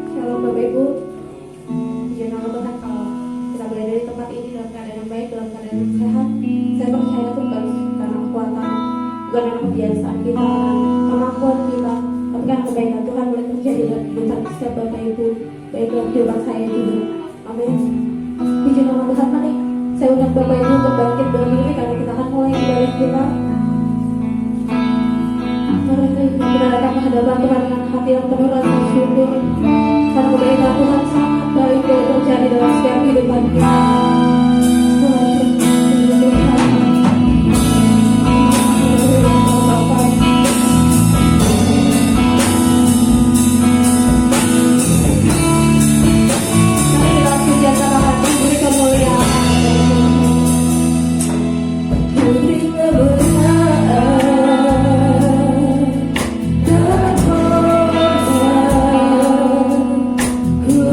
Shalom Bapak Ibu, puji nama Tuhan kalau kita berada di tempat ini dalam keadaan yang baik, dalam keadaan yang sehat. Saya percaya itu bukan karena kekuatan, bukan karena kebiasaan kita, karena kemampuan kita, tapi karena kebaikan Tuhan boleh terjadi dalam kehidupan setiap Bapak Ibu, baik dalam kehidupan saya juga. Amin. Puji nama Tuhan, mari saya undang Bapak Ibu untuk bangkit berdiri karena kita akan mulai ibadah kita. Mari kita datang ke hadapan Tuhan dengan hati yang penuh rasa syukur karena kebaikan Tuhan sangat baik yang terjadi dalam setiap kehidupan kita. Ku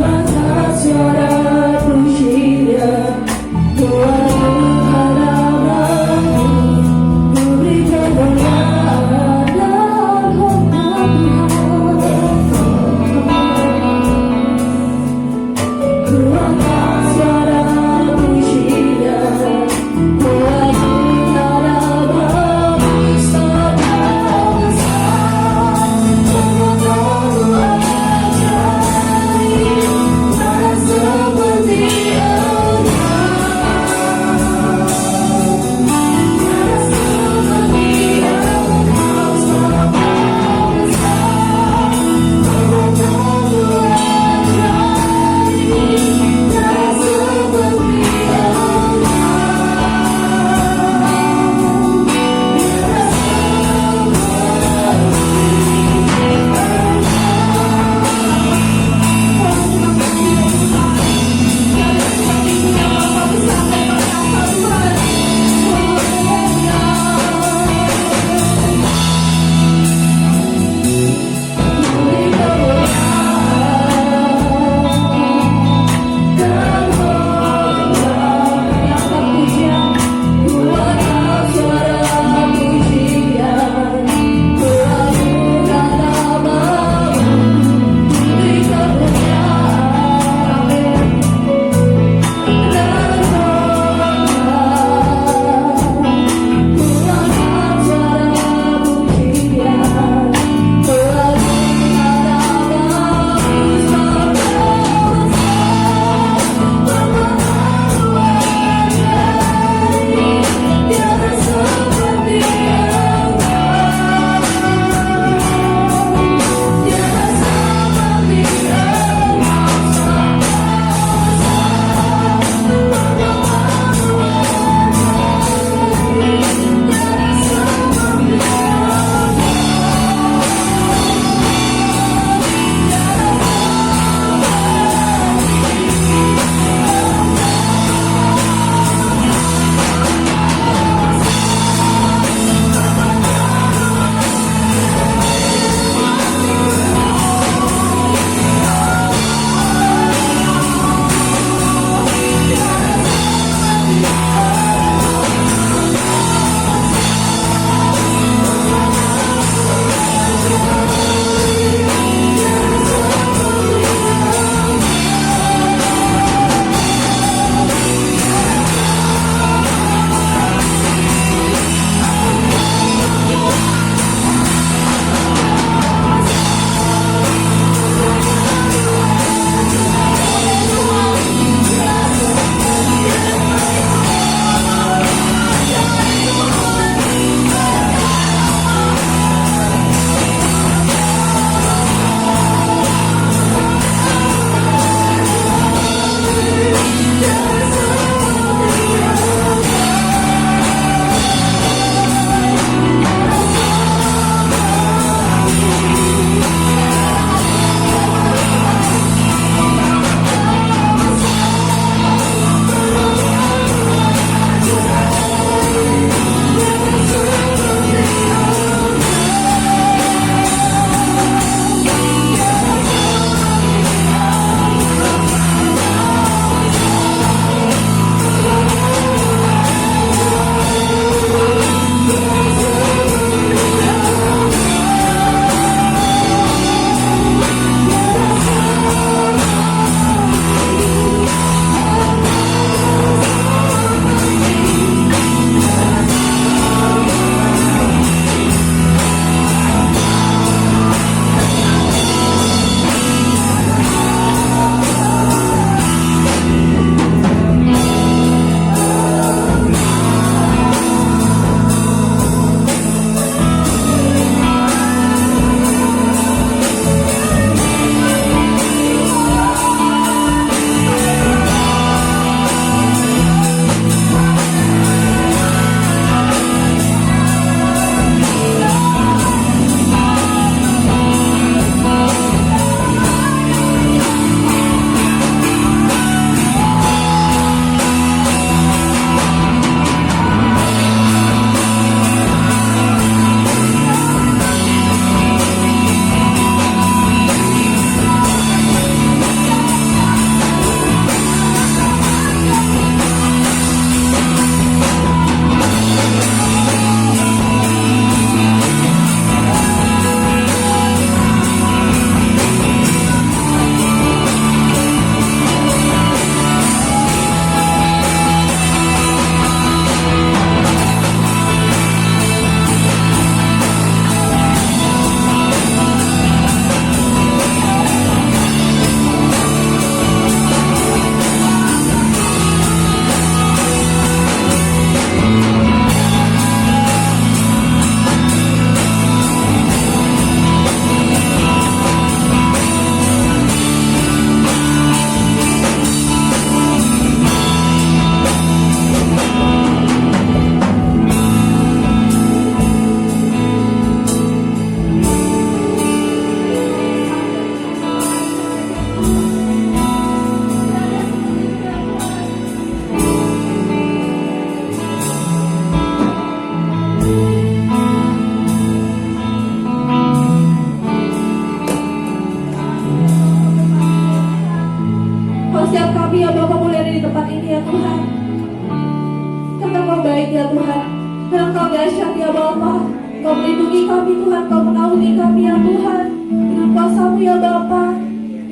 Kau melindungi kami Tuhan, Kau menaungi kami ya Tuhan, dengan kuasa-Mu ya Bapa,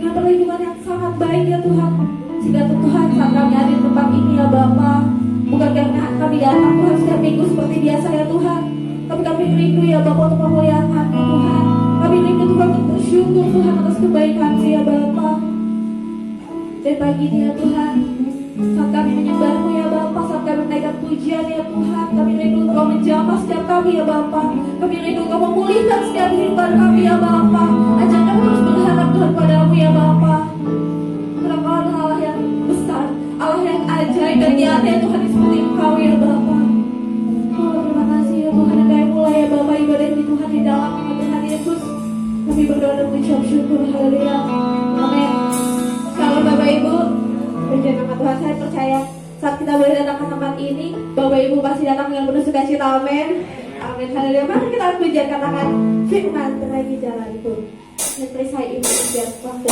dengan perlindungan yang sangat baik ya Tuhan. Sehingga Tuhan saat kami ada di tempat ini ya Bapa, bukan karena kami datang Tuhan setiap minggu seperti biasa ya Tuhan, tapi kami rindu ya Bapa untuk memuliakan-Mu Tuhan. Kami rindu Tuhan untuk bersyukur Tuhan atas kebaikan-Mu ya Bapa. Dan pagi ini ya Tuhan, saat kami menyembah-Mu ya Bapa, saat kami menaikkan pujian ya Tuhan, kami rindu Engkau menjamah setiap kami ya Bapa. Kami rindu Engkau memulihkan setiap kehidupan kami ya Bapa. Ajak kami terus berharap Tuhan padamu ya Bapa. Karena Engkau adalah Allah yang besar, Allah yang ajaib dan nyata ya Tuhan, seperti Engkau ya Bapa. Oh terima kasih ya Tuhan, dan kami mulai ya Bapa ibadah ini Tuhan di dalam nama Tuhan Yesus. Kami berdoa dan mengucap syukur, haleluya, amin. Shalom Bapak Ibu, puji nama Tuhan. Saya percaya saat kita boleh datang ke tempat ini, Bapak Ibu pasti datang dengan penuh sukacita, amin. Amin, haleluya. Mari kita pujian, katakan firman terlebih jalanku. Dan perisai ini biar waktu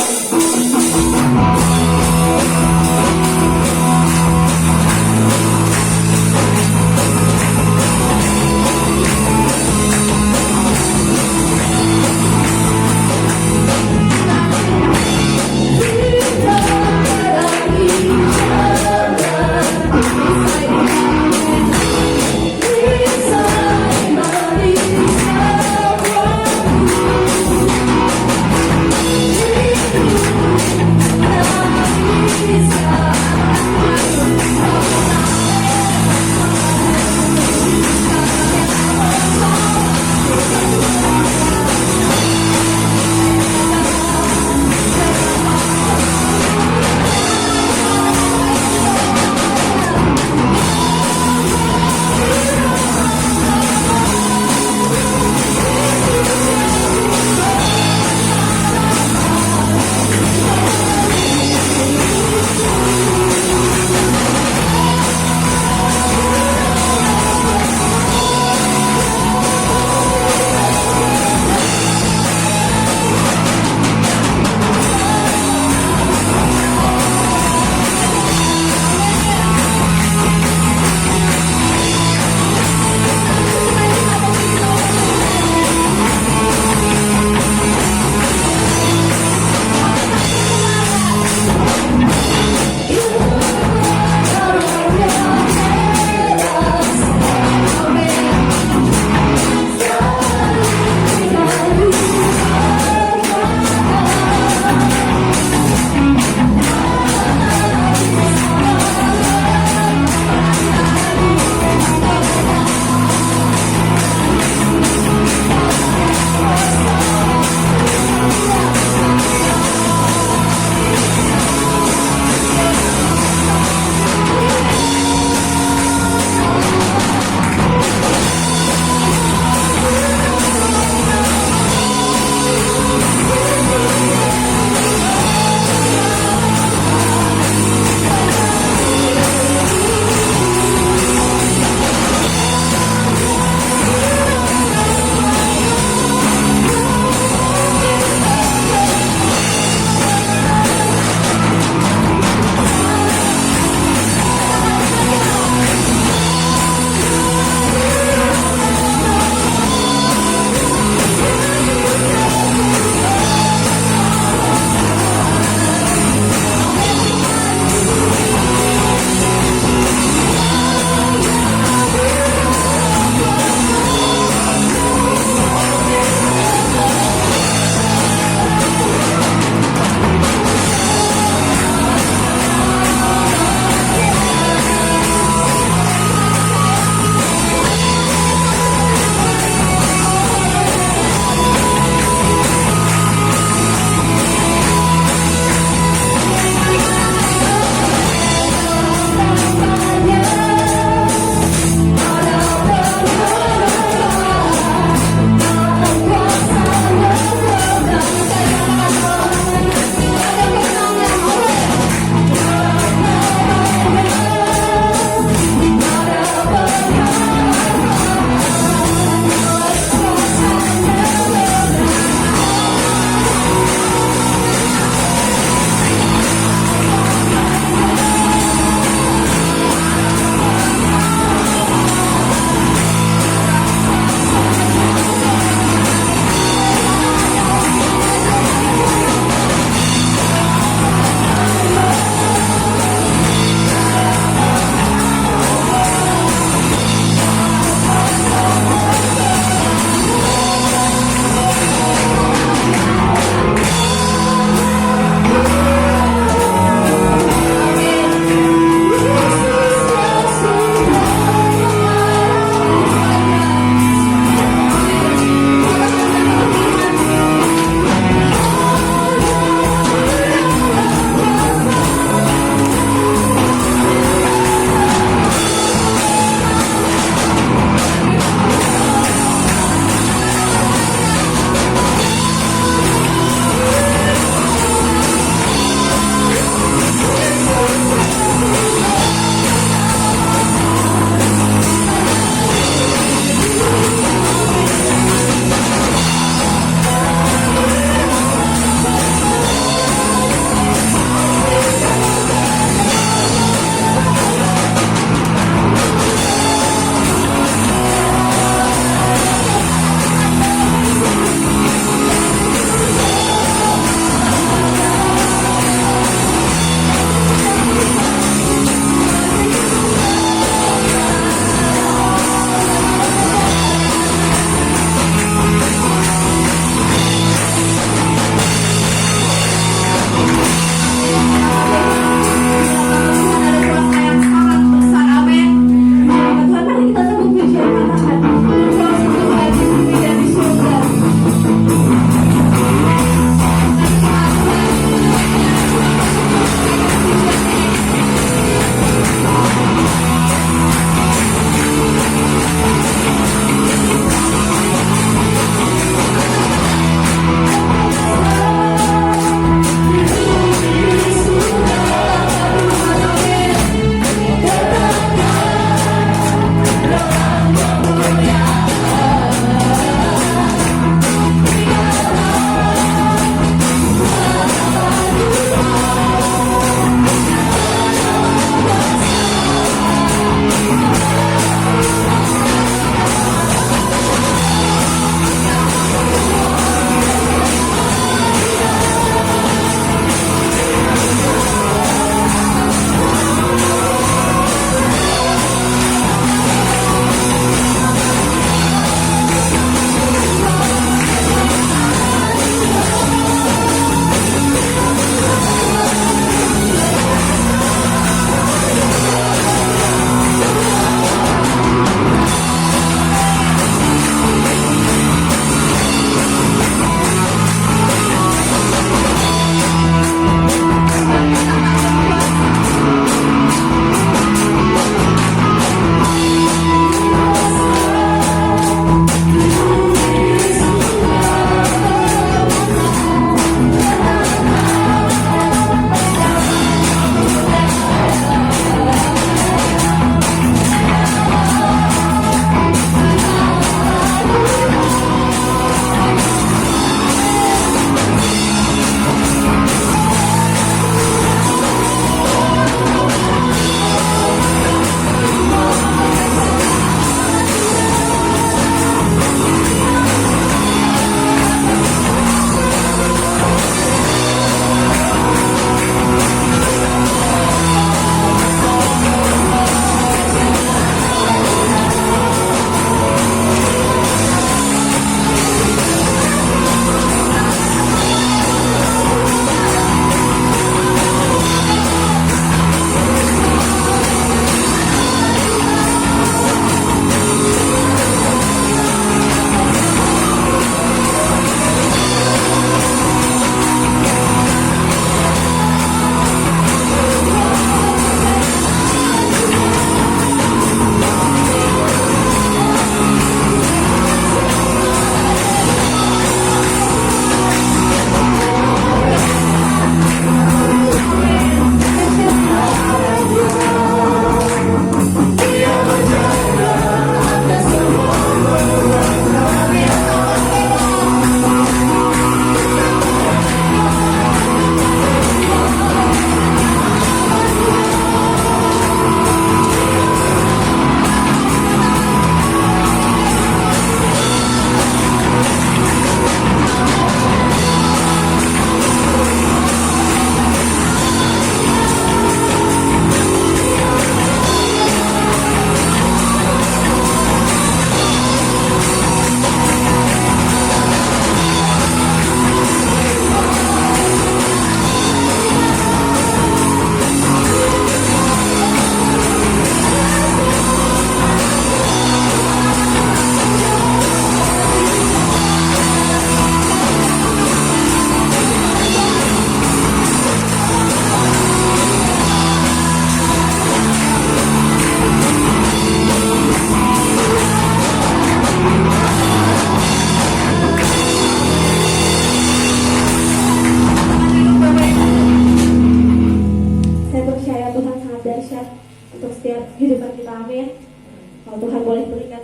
Inside my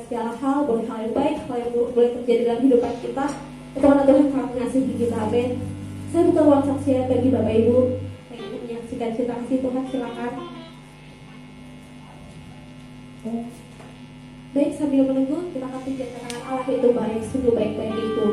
segala hal, boleh hal yang baik, hal yang buruk boleh terjadi dalam kehidupan kita. Itu karena Tuhan sangat mengasihi kita, amin. Saya buka ruang saksian bagi Bapak Ibu yang ingin menyaksikan cinta kasih Tuhan, silakan. Baik, sambil menunggu, kita akan pujikan Allah itu baik, sungguh baik-baik itu.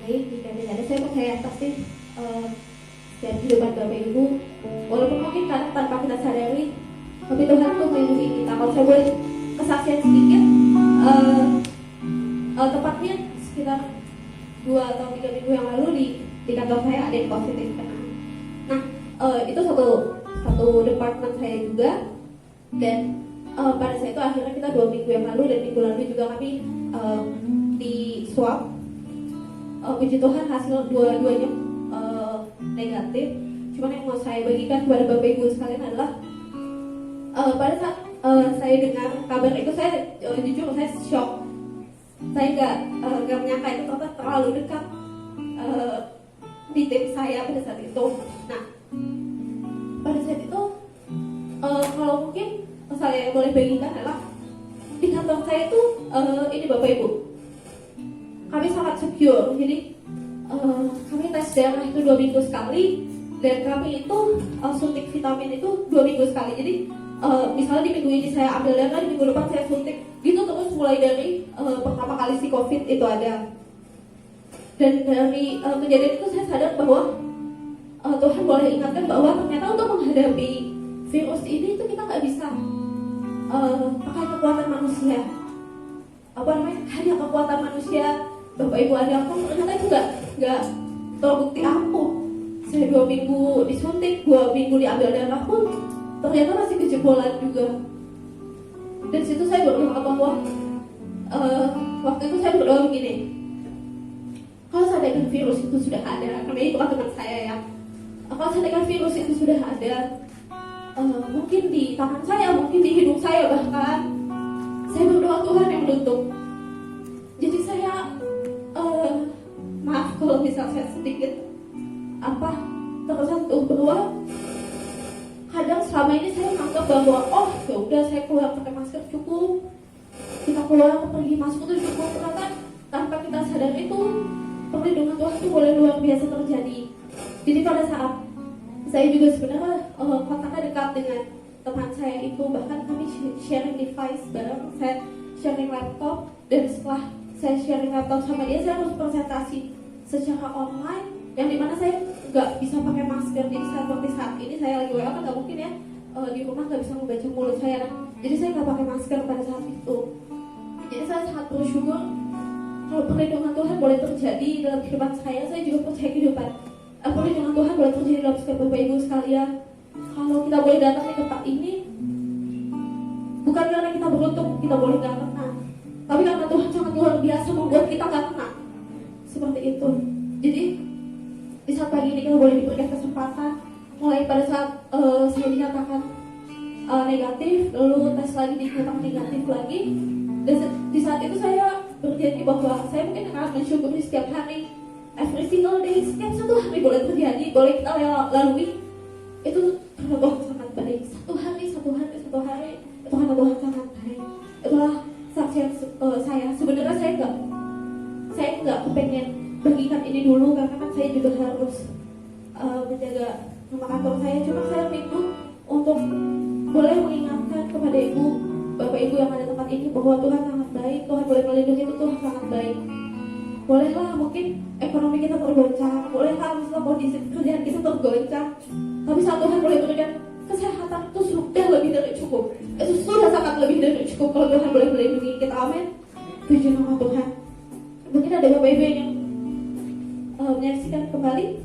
Baik, jika tidak ada, saya percaya pasti dan kehidupan Bapak Ibu, walaupun mungkin kadang tanpa kita sadari, tapi Tuhan tuh melindungi kita. Kalau saya boleh kesaksian sedikit, tepatnya sekitar 2 atau 3 minggu yang lalu di kantor saya ada yang positif kena. Nah, itu satu departemen saya juga, dan pada saat itu akhirnya kita 2 minggu yang lalu dan minggu lalu juga kami di swab. Puji Tuhan hasil dua-duanya negatif. Cuman yang mau saya bagikan kepada Bapak Ibu sekalian adalah pada saat saya dengar kabar itu, saya jujur saya shock. Saya nggak menyangka itu ternyata terlalu dekat di tim saya pada saat itu. Nah, pada saat itu kalau mungkin saya boleh bagikan adalah di kantor saya itu ini Bapak Ibu, kami sangat secure. Jadi kami tes darah itu 2 minggu sekali, Dan kami itu suntik vitamin itu 2 minggu sekali. Jadi misalnya di minggu ini saya ambil darah, di minggu depan saya suntik. Gitu terus mulai dari pertama kali si COVID itu ada. Dan dari kejadian itu saya sadar bahwa Tuhan boleh ingatkan bahwa ternyata untuk menghadapi virus ini itu kita nggak bisa pakai kekuatan manusia. Hanya kekuatan manusia. Bapak Ibu ada aku ternyata itu nggak terbukti ampuh. Saya 2 minggu disuntik, 2 minggu diambil darah pun ternyata masih kejebolan juga. Dan situ saya berdoa bahwa waktu itu saya berdoa begini, kalau seandainya virus itu sudah ada, karena itu kan teman saya ya, kalau seandainya virus itu sudah ada, mungkin di tangan saya, mungkin di hidung saya, bahkan saya berdoa Tuhan yang menutup. Jadi saya maaf kalau misal saya sedikit tersentuh bahwa kadang selama ini saya menganggap bahwa ya udah saya keluar pakai masker cukup, kita keluar pergi masuk itu cukup. Ternyata tanpa kita sadar itu perlindungan Tuhan itu boleh luar biasa terjadi. Jadi pada saat saya juga sebenarnya kontaknya dekat dengan teman saya itu, bahkan kami sharing device bareng, saya sharing laptop, dan setelah saya sharing laptop sama dia, saya harus presentasi secara online yang dimana saya nggak bisa pakai masker. Jadi seperti saat ini saya lagi WA kan nggak mungkin ya, di rumah nggak bisa membaca mulut saya, jadi saya nggak pakai masker pada saat itu. Jadi saya sangat bersyukur kalau perlindungan Tuhan boleh terjadi dalam kehidupan saya juga percaya kehidupan perlindungan Tuhan boleh terjadi dalam setiap Bapak Ibu sekalian. Kalau kita boleh datang di tempat ini bukan karena kita beruntung kita boleh nggak kena, tapi karena Tuhan sangat luar biasa membuat kita nggak kena. Seperti itu. Jadi di saat pagi ini kita boleh diberikan kesempatan, mulai pada saat saya dinyatakan negatif, lalu tes lagi dinyatakan negatif lagi, dan di saat itu saya berjanji bahwa saya mungkin akan mensyukuri setiap hari, every single day, setiap satu hari boleh terjadi, boleh kita lalui, itu karena Tuhan sangat baik. Satu hari, itu karena Tuhan sangat baik. Itulah saksian saya. Sebenarnya saya nggak kepengen bagikan ini dulu karena kan saya juga harus menjaga nama kantor saya. Cuma saya rindu untuk boleh mengingatkan kepada ibu, bapak ibu yang ada di tempat ini bahwa Tuhan sangat baik. Tuhan boleh melindungi, itu Tuhan sangat baik. Bolehlah mungkin ekonomi kita tergoncang, bolehlah misalnya kondisi pekerjaan kita tergoncang, tapi saat Tuhan boleh berikan kesehatan itu sudah lebih dari cukup. Itu sudah sangat lebih dari cukup kalau Tuhan boleh melindungi kita. Amin. Puji nama Tuhan. Mungkin ada bapak ibu yang menyaksikan kembali.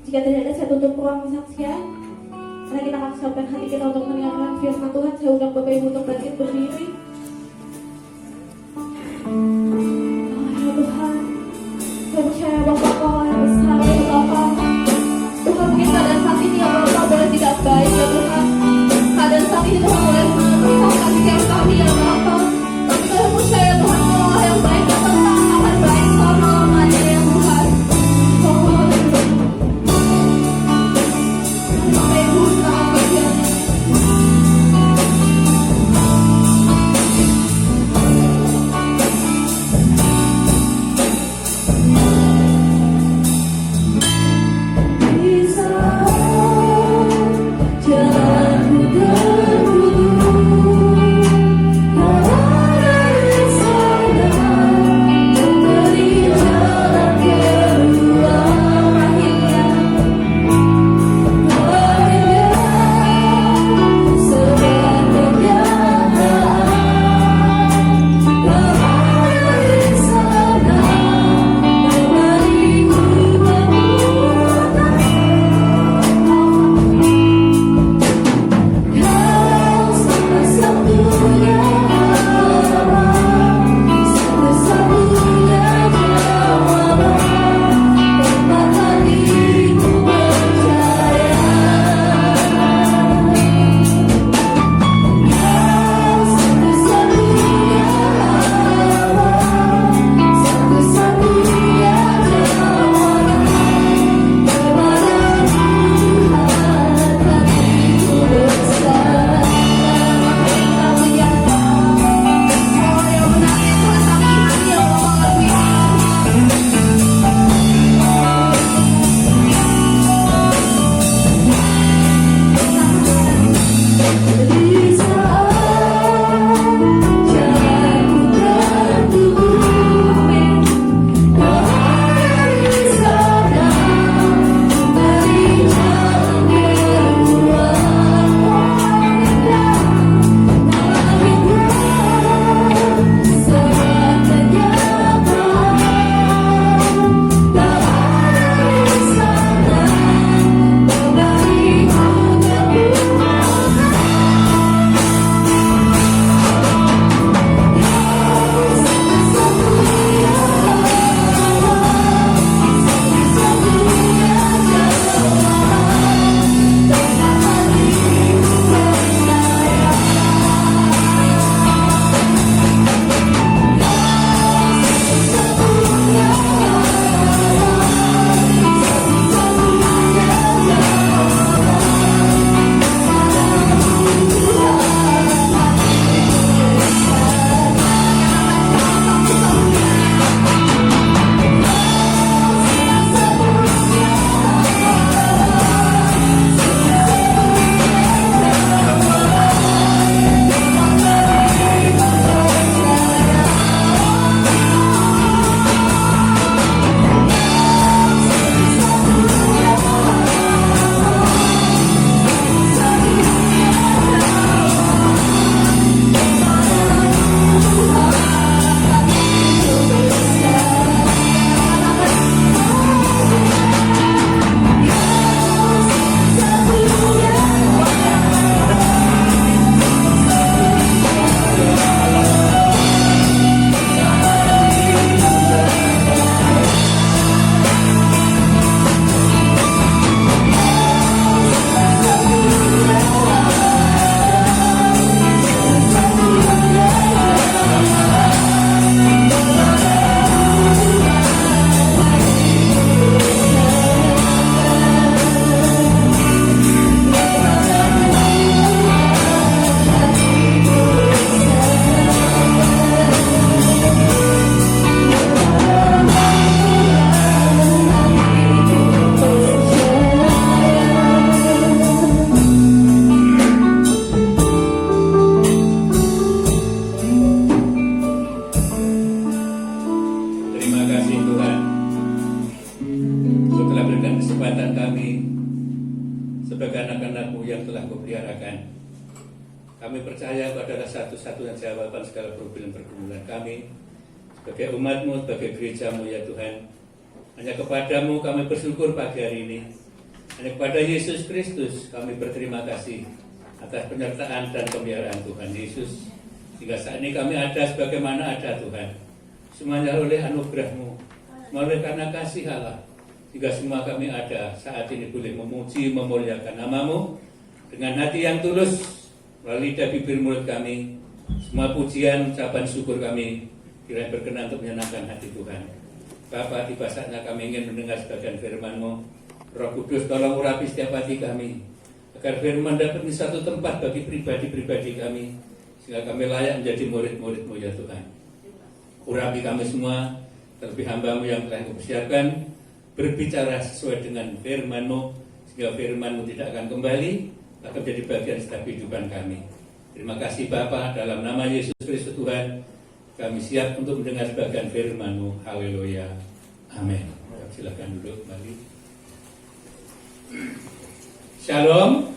Jika tidak ada, saya tutup ruang kesaksian. Karena kita akan siapkan hati kita untuk mendengarkan firman Tuhan. Saya undang bapak ibu untuk bangkit berdiri. Ya Tuhan, saya percaya Bapak Kau yang besar ya Bapak. Tuhan, mungkin keadaan saat ini ya Bapak boleh tidak baik ya Tuhan. Keadaan saat ini Tuhan boleh memisahkan setiap kami ya Bapak. Tapi saya percaya Tuhan Allah yang baik dan tetap akan baik selama-lamanya ya Tuhan. Bapak Ibu, selamat pagi. firman-Mu yang telah Kau peliharakan. Kami percaya Kau adalah satu-satunya jawaban segala problem pergumulan kami sebagai umat-Mu, sebagai gereja-Mu ya Tuhan. Hanya kepada-Mu kami bersyukur pagi hari ini. Hanya kepada Yesus Kristus kami berterima kasih atas penyertaan dan pemeliharaan Tuhan Yesus. Sehingga saat ini kami ada sebagaimana ada Tuhan. Semuanya oleh anugerah-Mu, semua oleh karena kasih Allah. Sehingga semua kami ada saat ini boleh memuji, memuliakan nama-Mu dengan hati yang tulus melalui lidah bibir mulut kami. Semua pujian, ucapan syukur kami kiranya berkenan untuk menyenangkan hati Tuhan. Bapa, tiba saatnya kami ingin mendengar sebagian firman-Mu. Roh Kudus tolong urapi setiap hati kami, agar firman dapat di satu tempat bagi pribadi-pribadi kami, sehingga kami layak menjadi murid-murid-Mu ya Tuhan. Urapi kami semua, terlebih hamba-Mu yang telah Kau persiapkan, berbicara sesuai dengan firman-Mu, sehingga firman-Mu tidak akan kembali, akan menjadi bagian setiap kehidupan kami. Terima kasih Bapa, dalam nama Yesus Kristus Tuhan, kami siap untuk mendengar sebagian firman-Mu. Haleluya. Amin. Silakan duduk kembali. Shalom.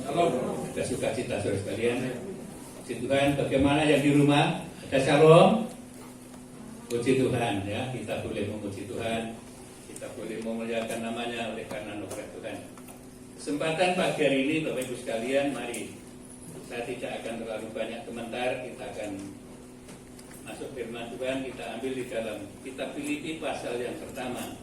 Kita sukacita saudara sekalian. Puji Tuhan. Bagaimana yang di rumah? Ada shalom? Puji Tuhan ya. Kita boleh memuji Tuhan. Kita boleh memuliakan namanya oleh karena anugerah Tuhan. Kesempatan pagi hari ini Bapak Ibu sekalian, mari. Saya tidak akan terlalu banyak komentar. Kita akan masuk firman Tuhan. Kita ambil di dalam kitab Filipi pasal yang pertama.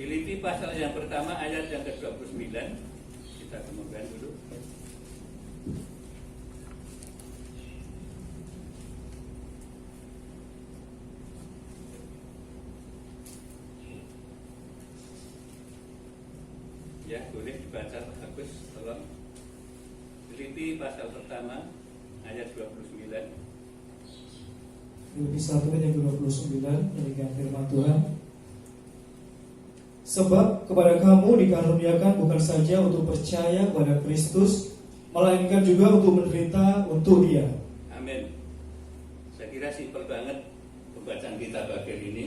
Filipi pasal yang pertama ayat yang ke-29. Kita kemudian dulu. Ya, boleh dibaca Pak Agus, tolong. Filipi pasal pertama ayat 29. Filipi 1 ayat 29 demikian firman Tuhan. Sebab kepada kamu dikaruniakan bukan saja untuk percaya kepada Kristus, melainkan juga untuk menderita untuk Dia. Amin. Saya kira simpel banget pembacaan kita bagian ini.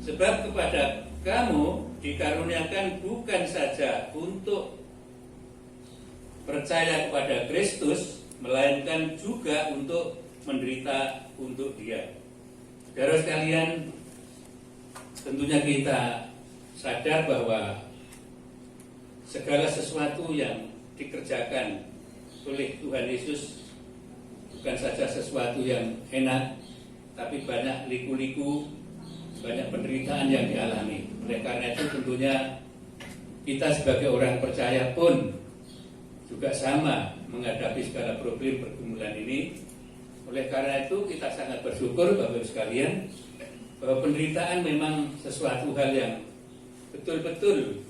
Sebab kepada kamu dikaruniakan bukan saja untuk percaya kepada Kristus, melainkan juga untuk menderita untuk Dia. Saudara sekalian, tentunya kita sadar bahwa segala sesuatu yang dikerjakan oleh Tuhan Yesus bukan saja sesuatu yang enak, tapi banyak liku-liku, banyak penderitaan yang dialami. Oleh karena itu tentunya kita sebagai orang percaya pun juga sama menghadapi segala problem pergumulan ini. Oleh karena itu kita sangat bersyukur Bapak Ibu sekalian bahwa penderitaan memang sesuatu hal yang betul-betul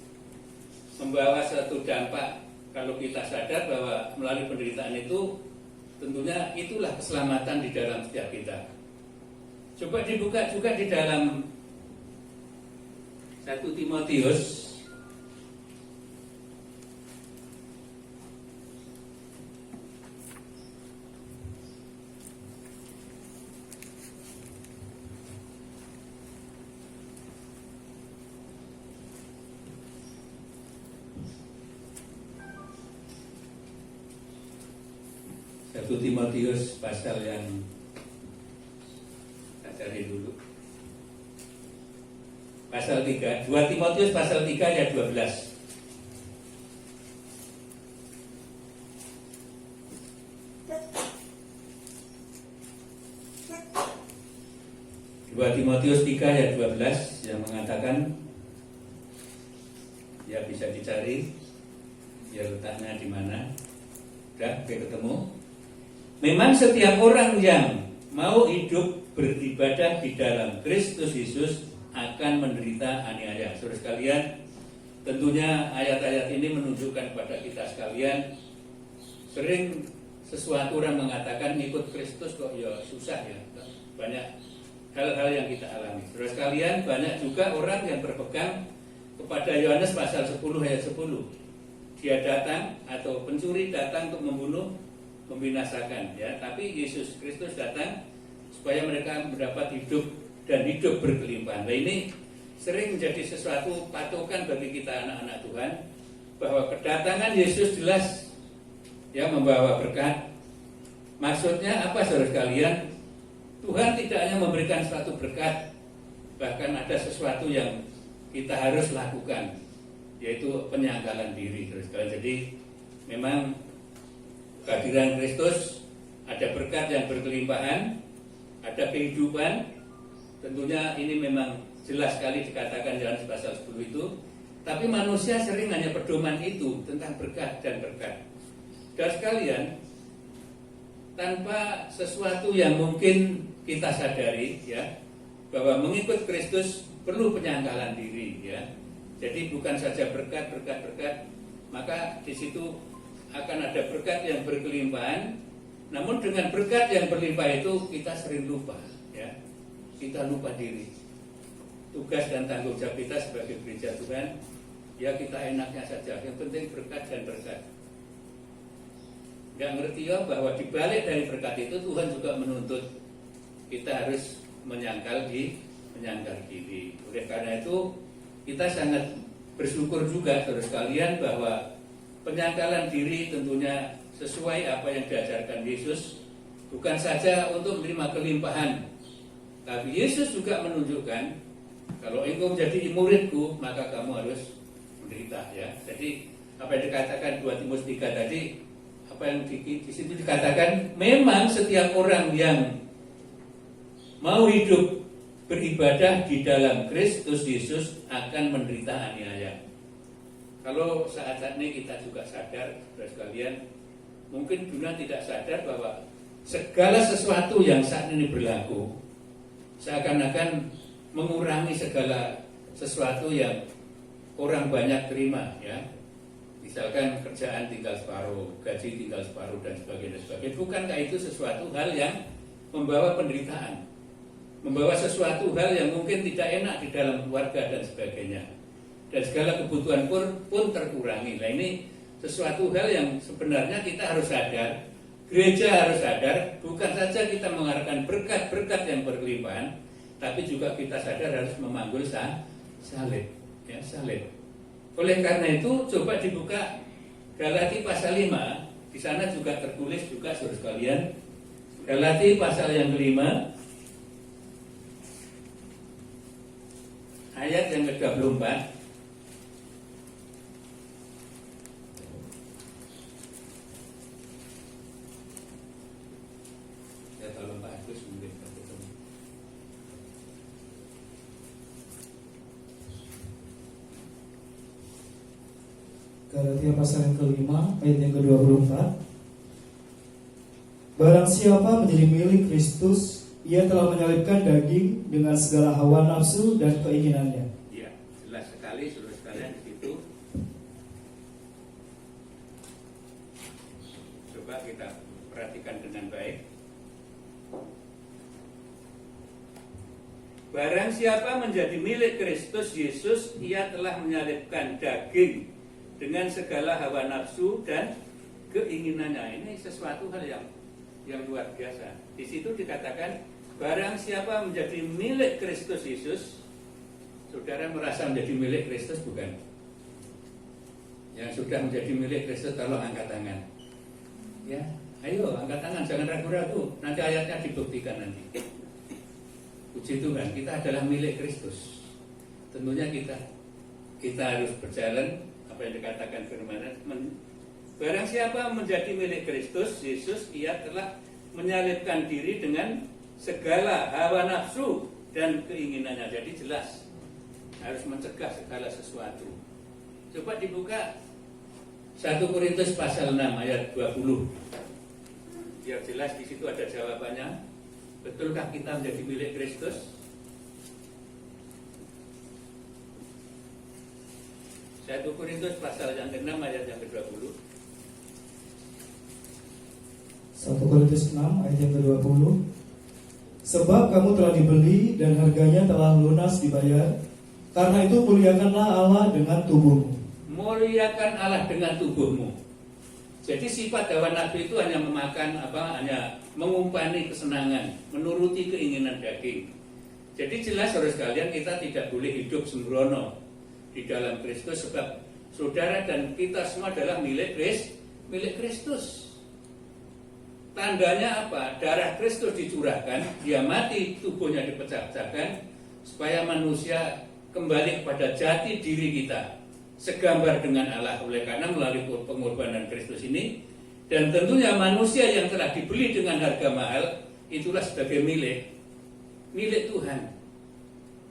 membawa suatu dampak kalau kita sadar bahwa melalui penderitaan itu tentunya itulah keselamatan di dalam setiap kita. Coba dibuka juga di dalam 1 Timotius Timotius pasal yang kita cari dulu. Pasal 3, 2 Timotius pasal 3 ayat 12. 2 Timotius 3 ayat 12 yang mengatakan, ya bisa dicari, ya letaknya di mana? Udah, ketemu. Memang setiap orang yang mau hidup beribadah di dalam Kristus Yesus akan menderita aniaya. Saudara sekalian, tentunya ayat-ayat ini menunjukkan kepada kita sekalian, sering sesuatu orang mengatakan ikut Kristus kok ya susah ya, banyak hal-hal yang kita alami. Terus sekalian, banyak juga orang yang berpegang kepada Yohanes pasal 10 ayat 10. Dia datang atau pencuri datang untuk membunuh, membinasakan, ya. Tapi Yesus Kristus datang supaya mereka mendapat hidup dan hidup berkelimpahan. Nah, ini sering menjadi sesuatu patokan bagi kita anak-anak Tuhan, bahwa kedatangan Yesus jelas ya membawa berkat. Maksudnya apa, saudara sekalian? Tuhan tidak hanya memberikan suatu berkat, bahkan ada sesuatu yang kita harus lakukan, yaitu penyangkalan diri, saudara sekalian. Jadi memang kehadiran Kristus ada berkat yang berkelimpahan, ada kehidupan. Tentunya ini memang jelas sekali dikatakan Yohanes pasal 10 itu. Tapi manusia sering hanya pedoman itu tentang berkat dan berkat. Dan sekalian, tanpa sesuatu yang mungkin kita sadari, ya, bahwa mengikut Kristus perlu penyangkalan diri, ya. Jadi bukan saja berkat, maka di situ akan ada berkat yang berkelimpahan. Namun dengan berkat yang berlimpah itu kita sering lupa, ya. Kita lupa diri. Tugas dan tanggung jawab kita sebagai gereja Tuhan, ya kita enaknya saja. Yang penting berkat dan berkat. Gak ngerti ya bahwa dibalik dari berkat itu Tuhan juga menuntut kita harus menyangkal diri. Oleh karena itu kita sangat bersyukur juga saudara sekalian bahwa penyangkalan diri tentunya sesuai apa yang diajarkan Yesus, bukan saja untuk menerima kelimpahan, tapi Yesus juga menunjukkan kalau engkau menjadi muridku maka kamu harus menderita, ya. Jadi apa yang dikatakan 2 Timotius 3 tadi, apa yang di situ dikatakan, memang setiap orang yang mau hidup beribadah di dalam Kristus Yesus akan menderita aniaya. Kalau saat ini kita juga sadar, saudara sekalian, mungkin dunia tidak sadar bahwa segala sesuatu yang saat ini berlaku seakan-akan mengurangi segala sesuatu yang orang banyak terima, ya. Misalkan kerjaan tinggal separuh, gaji tinggal separuh dan sebagainya. Bukankah itu sesuatu hal yang membawa penderitaan, membawa sesuatu hal yang mungkin tidak enak di dalam keluarga dan sebagainya, dan segala kebutuhan pun terkurangi. Nah, ini sesuatu hal yang sebenarnya kita harus sadar, gereja harus sadar, bukan saja kita mengharapkan berkat-berkat yang berkelimpahan, tapi juga kita sadar harus memanggul salib, ya, salib. Oleh karena itu coba dibuka Galati pasal 5, di sana juga tertulis juga saudara sekalian, Galati pasal yang kelima ayat yang ke-24. Ya, kalau Pak Agus mungkin ketemu. Galatia pasal yang kelima ayat yang ke-24. Barang siapa menjadi milik Kristus, ia telah menyalibkan daging dengan segala hawa nafsu dan keinginannya. Ya, jelas sekali saudara sekalian di situ. Coba kita perhatikan dengan baik. Barang siapa menjadi milik Kristus Yesus, ia telah menyalibkan daging dengan segala hawa nafsu dan keinginannya. Ini sesuatu hal yang luar biasa. Di situ dikatakan, barang siapa menjadi milik Kristus Yesus. Saudara merasa menjadi milik Kristus bukan? Yang sudah menjadi milik Kristus tolong angkat tangan. Ya, ayo angkat tangan, jangan ragu-ragu. Nanti ayatnya dibuktikan nanti. Puji Tuhan, kita adalah milik Kristus. Tentunya kita harus berjalan apa yang dikatakan firman. Barang siapa menjadi milik Kristus Yesus, ia telah menyalibkan diri dengan segala hawa nafsu dan keinginannya. Jadi jelas harus mencegah segala sesuatu. Coba dibuka 1 Korintus pasal 6 ayat 20. Biar jelas di situ ada jawabannya. Betulkah kita menjadi milik Kristus? 1 Korintus pasal yang ke-6 ayat yang ke-20. 1 Korintus 6 ayat yang ke-20. Sebab kamu telah dibeli dan harganya telah lunas dibayar. Karena itu muliakanlah Allah dengan tubuhmu. Muliakan Allah dengan tubuhmu. Jadi sifat hawa nafsu itu hanya memakan hanya mengumpani kesenangan, menuruti keinginan daging. Jadi jelas saudara sekalian, kita tidak boleh hidup sembrono di dalam Kristus, sebab saudara dan kita semua adalah milik Kristus. Tandanya apa? Darah Kristus dicurahkan, dia mati, tubuhnya dipecah-pecahkan, supaya manusia kembali kepada jati diri kita, segambar dengan Allah. Oleh karena melalui pengorbanan Kristus ini, dan tentunya manusia yang telah dibeli dengan harga mahal, itulah sebagai milik Tuhan.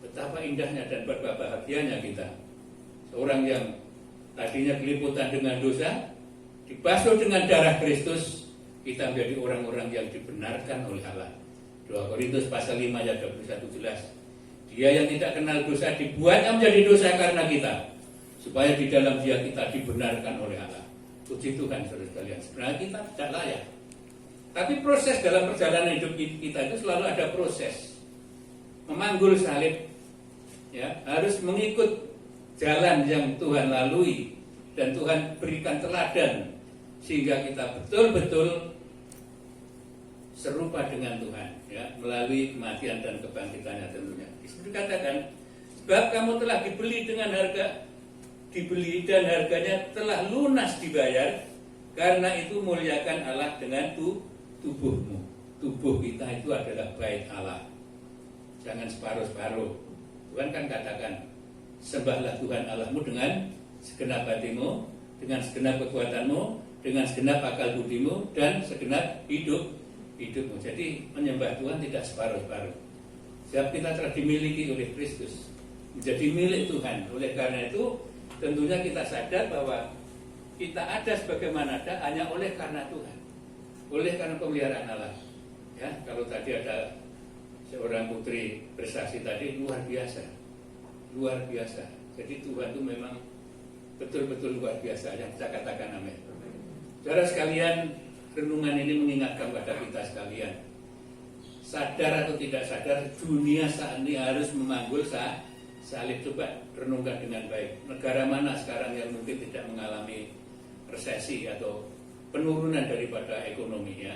Betapa indahnya dan betapa bahagianya kita. Seorang yang tadinya keliputan dengan dosa, dibasuh dengan darah Kristus, kita menjadi orang-orang yang dibenarkan oleh Allah. 2 Korintus pasal 5 ayat 21 jelas. Dia yang tidak kenal dosa dibuatnya menjadi dosa karena kita, supaya di dalam dia kita dibenarkan oleh Allah. Puji Tuhan saudara sekalian. Sebenarnya kita tidak layak, tapi proses dalam perjalanan hidup kita itu selalu ada proses. Memanggul salib, ya, harus mengikut jalan yang Tuhan lalui dan Tuhan berikan teladan, sehingga kita betul-betul serupa dengan Tuhan, ya, melalui kematian dan kebangkitannya tentunya. Dikatakan, sebab kamu telah dibeli dengan harga, dibeli dan harganya telah lunas dibayar. Karena itu muliakan Allah dengan tubuhmu. Tubuh kita itu adalah bait Allah. Jangan separuh-separuh. Tuhan kan katakan, sembahlah Tuhan Allahmu dengan segenap hatimu, dengan segenap kekuatanmu, dengan segenap akal budimu, dan segenap hidupmu. Jadi menyembah Tuhan tidak separuh-separuh. Sebab kita telah dimiliki oleh Kristus, menjadi milik Tuhan. Oleh karena itu tentunya kita sadar bahwa kita ada sebagaimana ada hanya oleh karena Tuhan, oleh karena pemeliharaan Allah. Ya, kalau tadi ada seorang putri prestasi tadi, luar biasa. Jadi Tuhan itu memang betul-betul luar biasa, yang bisa katakan amin. Saudara sekalian, renungan ini mengingatkan pada kita sekalian, sadar atau tidak sadar, dunia saat ini harus memanggul salib. Coba renungkan dengan baik. Negara mana sekarang yang mungkin tidak mengalami resesi atau penurunan daripada ekonominya?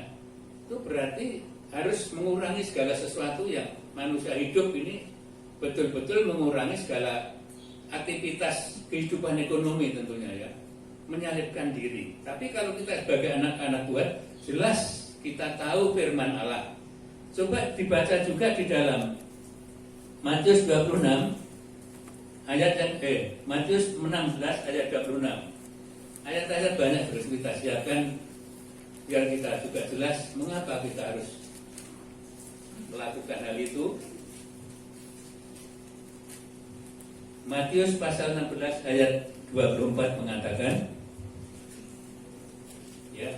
Itu berarti harus mengurangi segala sesuatu yang manusia hidup ini, betul-betul mengurangi segala aktivitas kehidupan ekonomi tentunya, ya, menyalibkan diri. Tapi kalau kita sebagai anak-anak Tuhan, jelas kita tahu firman Allah. Coba dibaca juga di dalam Matius 26 ayat Matius 16 ayat 26. Ayat-ayat banyak harus kita siapkan biar kita juga jelas mengapa kita harus melakukan hal itu. Matius pasal 16 ayat 24 mengatakan, ya,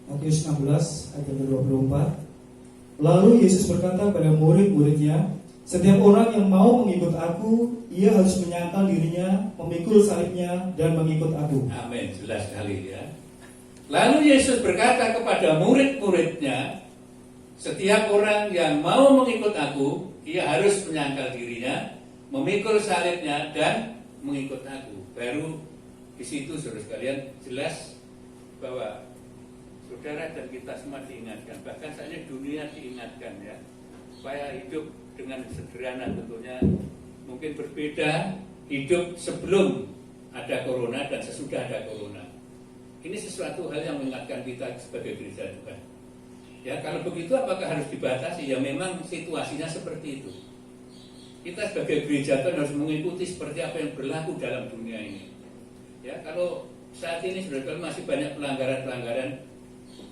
Matius 16 ayat 24. Lalu Yesus berkata pada murid-muridnya, setiap orang yang mau mengikut aku, ia harus menyangkal dirinya, memikul salibnya, dan mengikut aku. Amin, jelas sekali, ya. Lalu Yesus berkata kepada murid-muridnya, setiap orang yang mau mengikut aku, ia harus menyangkal dirinya, memikul salibnya, dan mengikut aku. Baru di situ saudara sekalian jelas bahwa saudara dan kita semua diingatkan, bahkan saatnya dunia diingatkan, ya, supaya hidup dengan sederhana tentunya. Mungkin berbeda hidup sebelum ada corona dan sesudah ada corona. Ini sesuatu hal yang mengingatkan kita sebagai gereja Tuhan. Ya, kalau begitu apakah harus dibatasi? Ya memang situasinya seperti itu. Kita sebagai gereja Tuhan harus mengikuti seperti apa yang berlaku dalam dunia ini. Ya, kalau saat ini saudara masih banyak pelanggaran-pelanggaran.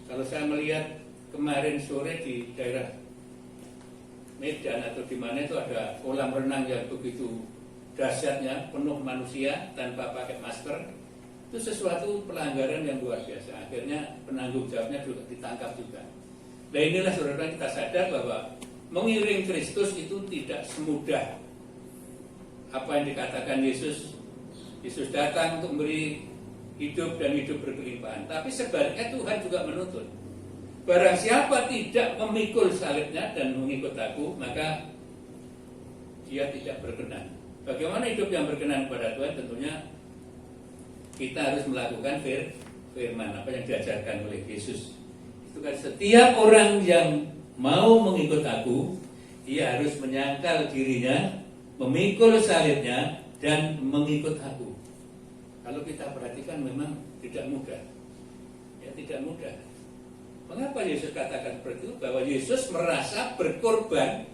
Kalau saya melihat kemarin sore di daerah Medan atau di mana itu ada kolam renang yang begitu dahsyatnya, penuh manusia tanpa pakai masker, itu sesuatu pelanggaran yang luar biasa. Akhirnya penanggung jawabnya juga ditangkap juga. Nah inilah saudara, kita sadar bahwa mengiring Kristus itu tidak semudah apa yang dikatakan Yesus. Yesus datang untuk memberi hidup dan hidup berkelimpahan. Tapi sebaliknya Tuhan juga menuntut Barang siapa tidak memikul salibnya dan mengikut aku, maka dia tidak berkenan. Bagaimana hidup yang berkenan kepada Tuhan? Tentunya kita harus melakukan firman apa yang diajarkan oleh Yesus. Itu kan setiap orang yang mau mengikut aku, ia harus menyangkal dirinya, memikul salibnya, dan mengikut aku. Kalau kita perhatikan memang tidak mudah. Ya, tidak mudah. Mengapa Yesus katakan seperti itu? Bahwa Yesus merasa berkorban,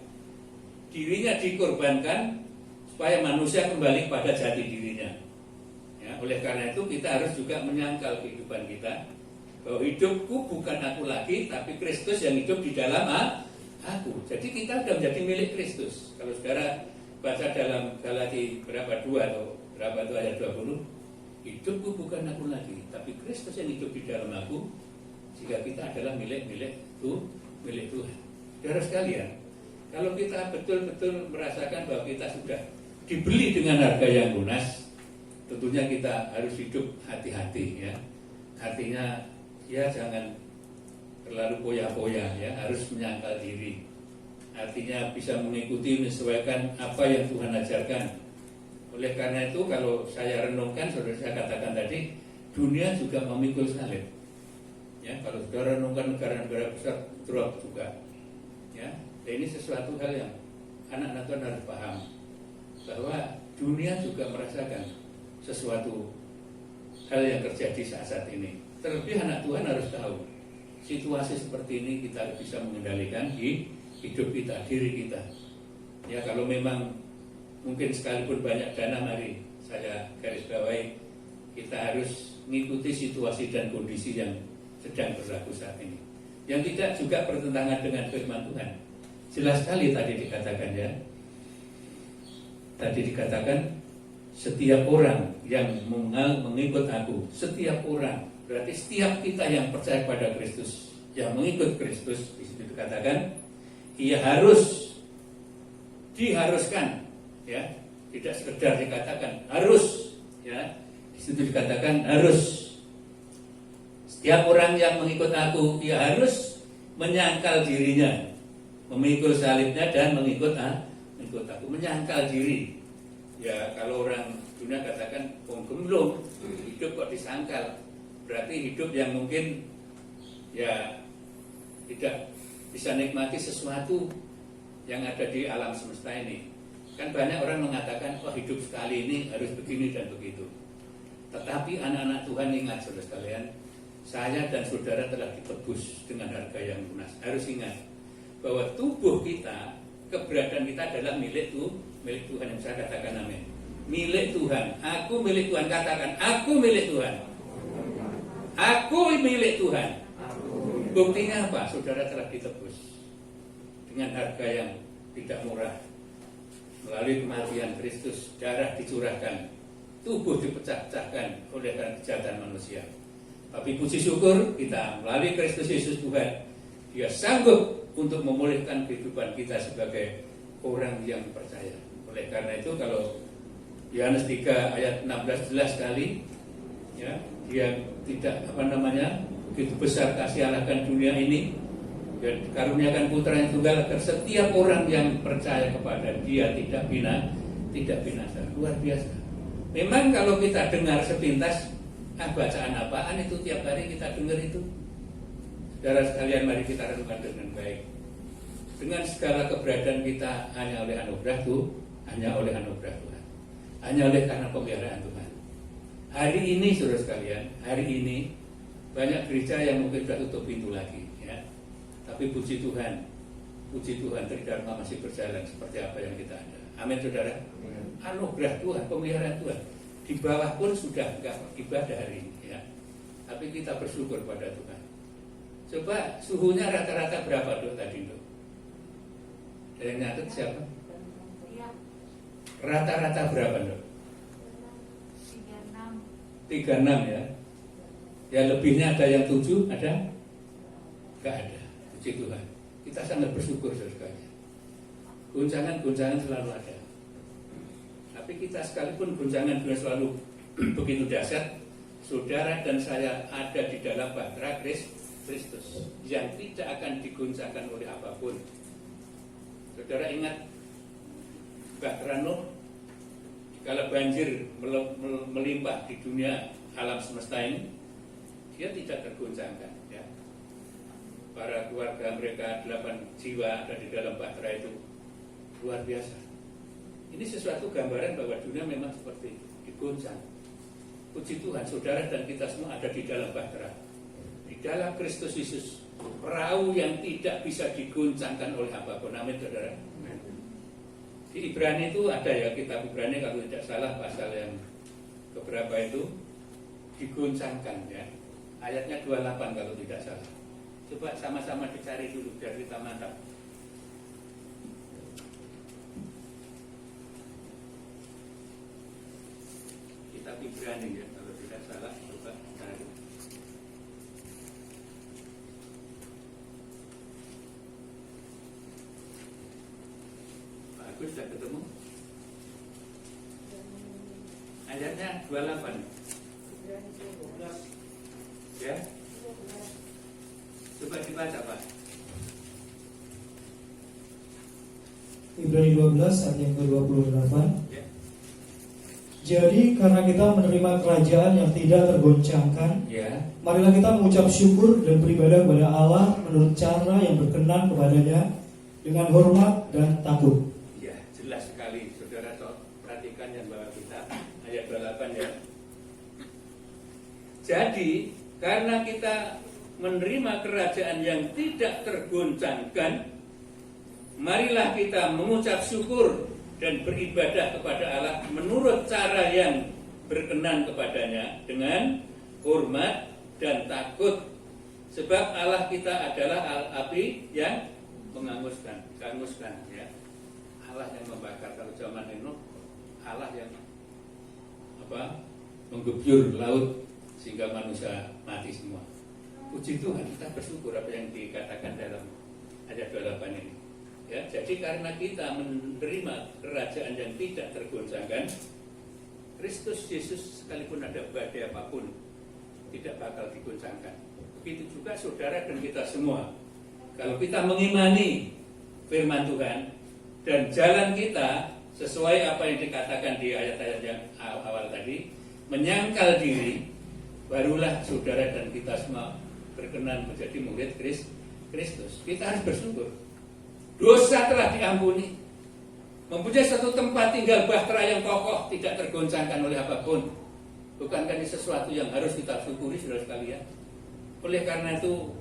dirinya dikorbankan supaya manusia kembali pada jati dirinya. Ya, oleh karena itu kita harus juga menyangkal kehidupan kita, bahwa hidupku bukan aku lagi, tapi Kristus yang hidup di dalam aku. Jadi kita sudah menjadi milik Kristus. Kalau saudara baca dalam Galati berapa 2 atau berapa itu ayat 20, hidupku bukan aku lagi, tapi Kristus yang hidup di dalam aku. Jika kita adalah milik Tuhan. Saudara sekalian, kalau kita betul-betul merasakan bahwa kita sudah dibeli dengan harga yang lunas, tentunya kita harus hidup hati-hati, ya. Artinya ya jangan terlalu poya-poya, ya, harus menyangkal diri. Artinya bisa mengikuti, menyesuaikan apa yang Tuhan ajarkan. Oleh karena itu kalau saya renungkan, saudara saya katakan tadi, dunia juga memikul salib. Ya, kalau saudara renungkan negara-negara besar drop juga. Ya, ini sesuatu hal yang anak-anak Tuhan harus paham, bahwa dunia juga merasakan sesuatu hal yang terjadi saat ini. Terlebih anak Tuhan harus tahu situasi seperti ini kita bisa mengendalikan di hidup kita, diri kita. Ya, kalau memang mungkin sekalipun banyak dana, mari saya garis bawahi, kita harus mengikuti situasi dan kondisi yang sedang berlaku saat ini, yang tidak juga bertentangan dengan firman Tuhan. Jelas sekali tadi dikatakan, ya. Tadi dikatakan setiap orang yang mengikut aku, setiap orang, berarti setiap kita yang percaya pada Kristus, yang mengikut Kristus, di situ dikatakan ia diharuskan, ya, tidak sekedar dikatakan harus, ya. Di situ dikatakan harus. Setiap orang yang mengikut aku, ia harus menyangkal dirinya, memikul salibnya dan mengikut aku, menyangkal diri. Ya, kalau orang dunia katakan gemblong, hidup kok disangkal, berarti hidup yang mungkin ya tidak bisa nikmati sesuatu yang ada di alam semesta ini. Kan banyak orang mengatakan, oh hidup sekali ini harus begini dan begitu. Tetapi anak-anak Tuhan ingat, saudara sekalian, saya dan saudara telah ditebus dengan harga yang lunas. Harus ingat bahwa tubuh kita, keberadaan kita adalah milik Tuhan. Yang saya katakan amin. Milik Tuhan. Aku milik Tuhan. Katakan, aku milik Tuhan. Aku milik Tuhan. Buktinya apa? Saudara telah ditebus dengan harga yang tidak murah. Melalui kematian Kristus, darah dicurahkan, tubuh dipecah-pecahkan oleh karena kejahatan manusia. Tapi puji syukur kita melalui Kristus Yesus Tuhan, Dia sanggup untuk memulihkan kehidupan kita sebagai orang yang percaya. Oleh karena itu kalau Yohanes 3 ayat 16 jelas sekali, ya, Dia tidak begitu besar kasih Allah akan dunia ini, dan karuniakan putra yang tunggal agar setiap orang yang percaya kepada Dia tidak binasa. Luar biasa. Memang kalau kita dengar sepintas, bacaan apaan itu tiap hari kita dengar itu. Saudara sekalian, mari kita renungkan dengan baik. Dengan segala keberadaan kita hanya oleh anugerah Tuhan, hanya oleh karena pemeliharaan Tuhan. Hari ini, saudara sekalian, hari ini banyak gereja yang mungkin sudah tutup pintu lagi, ya. Tapi puji Tuhan, Tridharma masih berjalan seperti apa yang kita ada. Amin, saudara. Anugerah Tuhan, pemeliharaan Tuhan. Di bawah pun sudah enggak ibadah hari ini, ya. Tapi kita bersyukur pada Tuhan. Coba suhunya rata-rata berapa, Dok, tadi, Dok? Ada yang nyatet siapa? Rata-rata berapa, Dok? 36, ya. Ya lebihnya ada yang 7, ada? Enggak ada. Puji Tuhan. Kita sangat bersyukur, saudara. Guncangan selalu ada. Tapi kita sekalipun guncangan selalu begitu dahsyat, saudara dan saya ada di dalam bahtera Kristus yang tidak akan diguncangkan oleh apapun. Saudara ingat Bahtera Nuh, kalau banjir melimpah di dunia alam semesta ini, dia tidak tergoncangkan. Ya. Para keluarga mereka 8 jiwa ada di dalam bahtera itu, luar biasa. Ini sesuatu gambaran bahwa dunia memang seperti itu, digoncang. Puji Tuhan, saudara dan kita semua ada di dalam bahtera, di dalam Kristus Yesus, perahu yang tidak bisa diguncangkan oleh apapun. Amin, saudara. Di Ibrani itu ada ya, kitab Ibrani kalau tidak salah pasal yang keberapa itu diguncangkan ya. Ayatnya 28 kalau tidak salah. Coba sama-sama dicari dulu biar kita mantap. Kitab Ibrani ya, kalau tidak salah coba cari. Bagus, sudah ketemu. Ayatnya 28. Ya. Coba dibaca, Pak. Ibrani 12 ayat yang ke-28. Ya. Jadi karena kita menerima kerajaan yang tidak tergoncangkan, Ya. marilah kita mengucap syukur dan beribadah kepada Allah menurut cara yang berkenan kepadanya dengan hormat dan takut. Ya, jelas sekali, saudara. Perhatikan yang bawa kita ayat 28 ya. Jadi karena kita menerima kerajaan yang tidak tergoncangkan, marilah kita mengucap syukur dan beribadah kepada Allah menurut cara yang berkenan kepadanya dengan hormat dan takut. Sebab Allah kita adalah api yang menghanguskan ya. Allah yang membakar. Kalau zaman Nuh, Allah yang menggebyur laut sehingga manusia mati semua. Puji Tuhan, kita bersyukur apa yang dikatakan dalam ayat 28 ini. Ya, jadi karena kita menerima kerajaan yang tidak tergoncangkan, Kristus Yesus sekalipun ada badai apapun tidak bakal digoncangkan. Begitu juga saudara dan kita semua. Kalau kita mengimani firman Tuhan dan jalan kita sesuai apa yang dikatakan di ayat-ayat yang awal tadi, menyangkal diri, barulah saudara dan kita semua berkenan menjadi murid Kristus. Kita harus bersyukur. Dosa telah diampuni. Mempunyai satu tempat tinggal bahtera yang kokoh, tidak tergoncangkan oleh apapun. Bukankah ini sesuatu yang harus kita syukuri, saudara sekalian? Oleh karena itu,